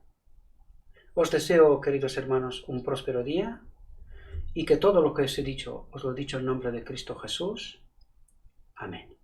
Os deseo, queridos hermanos, un próspero día y que todo lo que os he dicho, os lo he dicho en nombre de Cristo Jesús. Amén.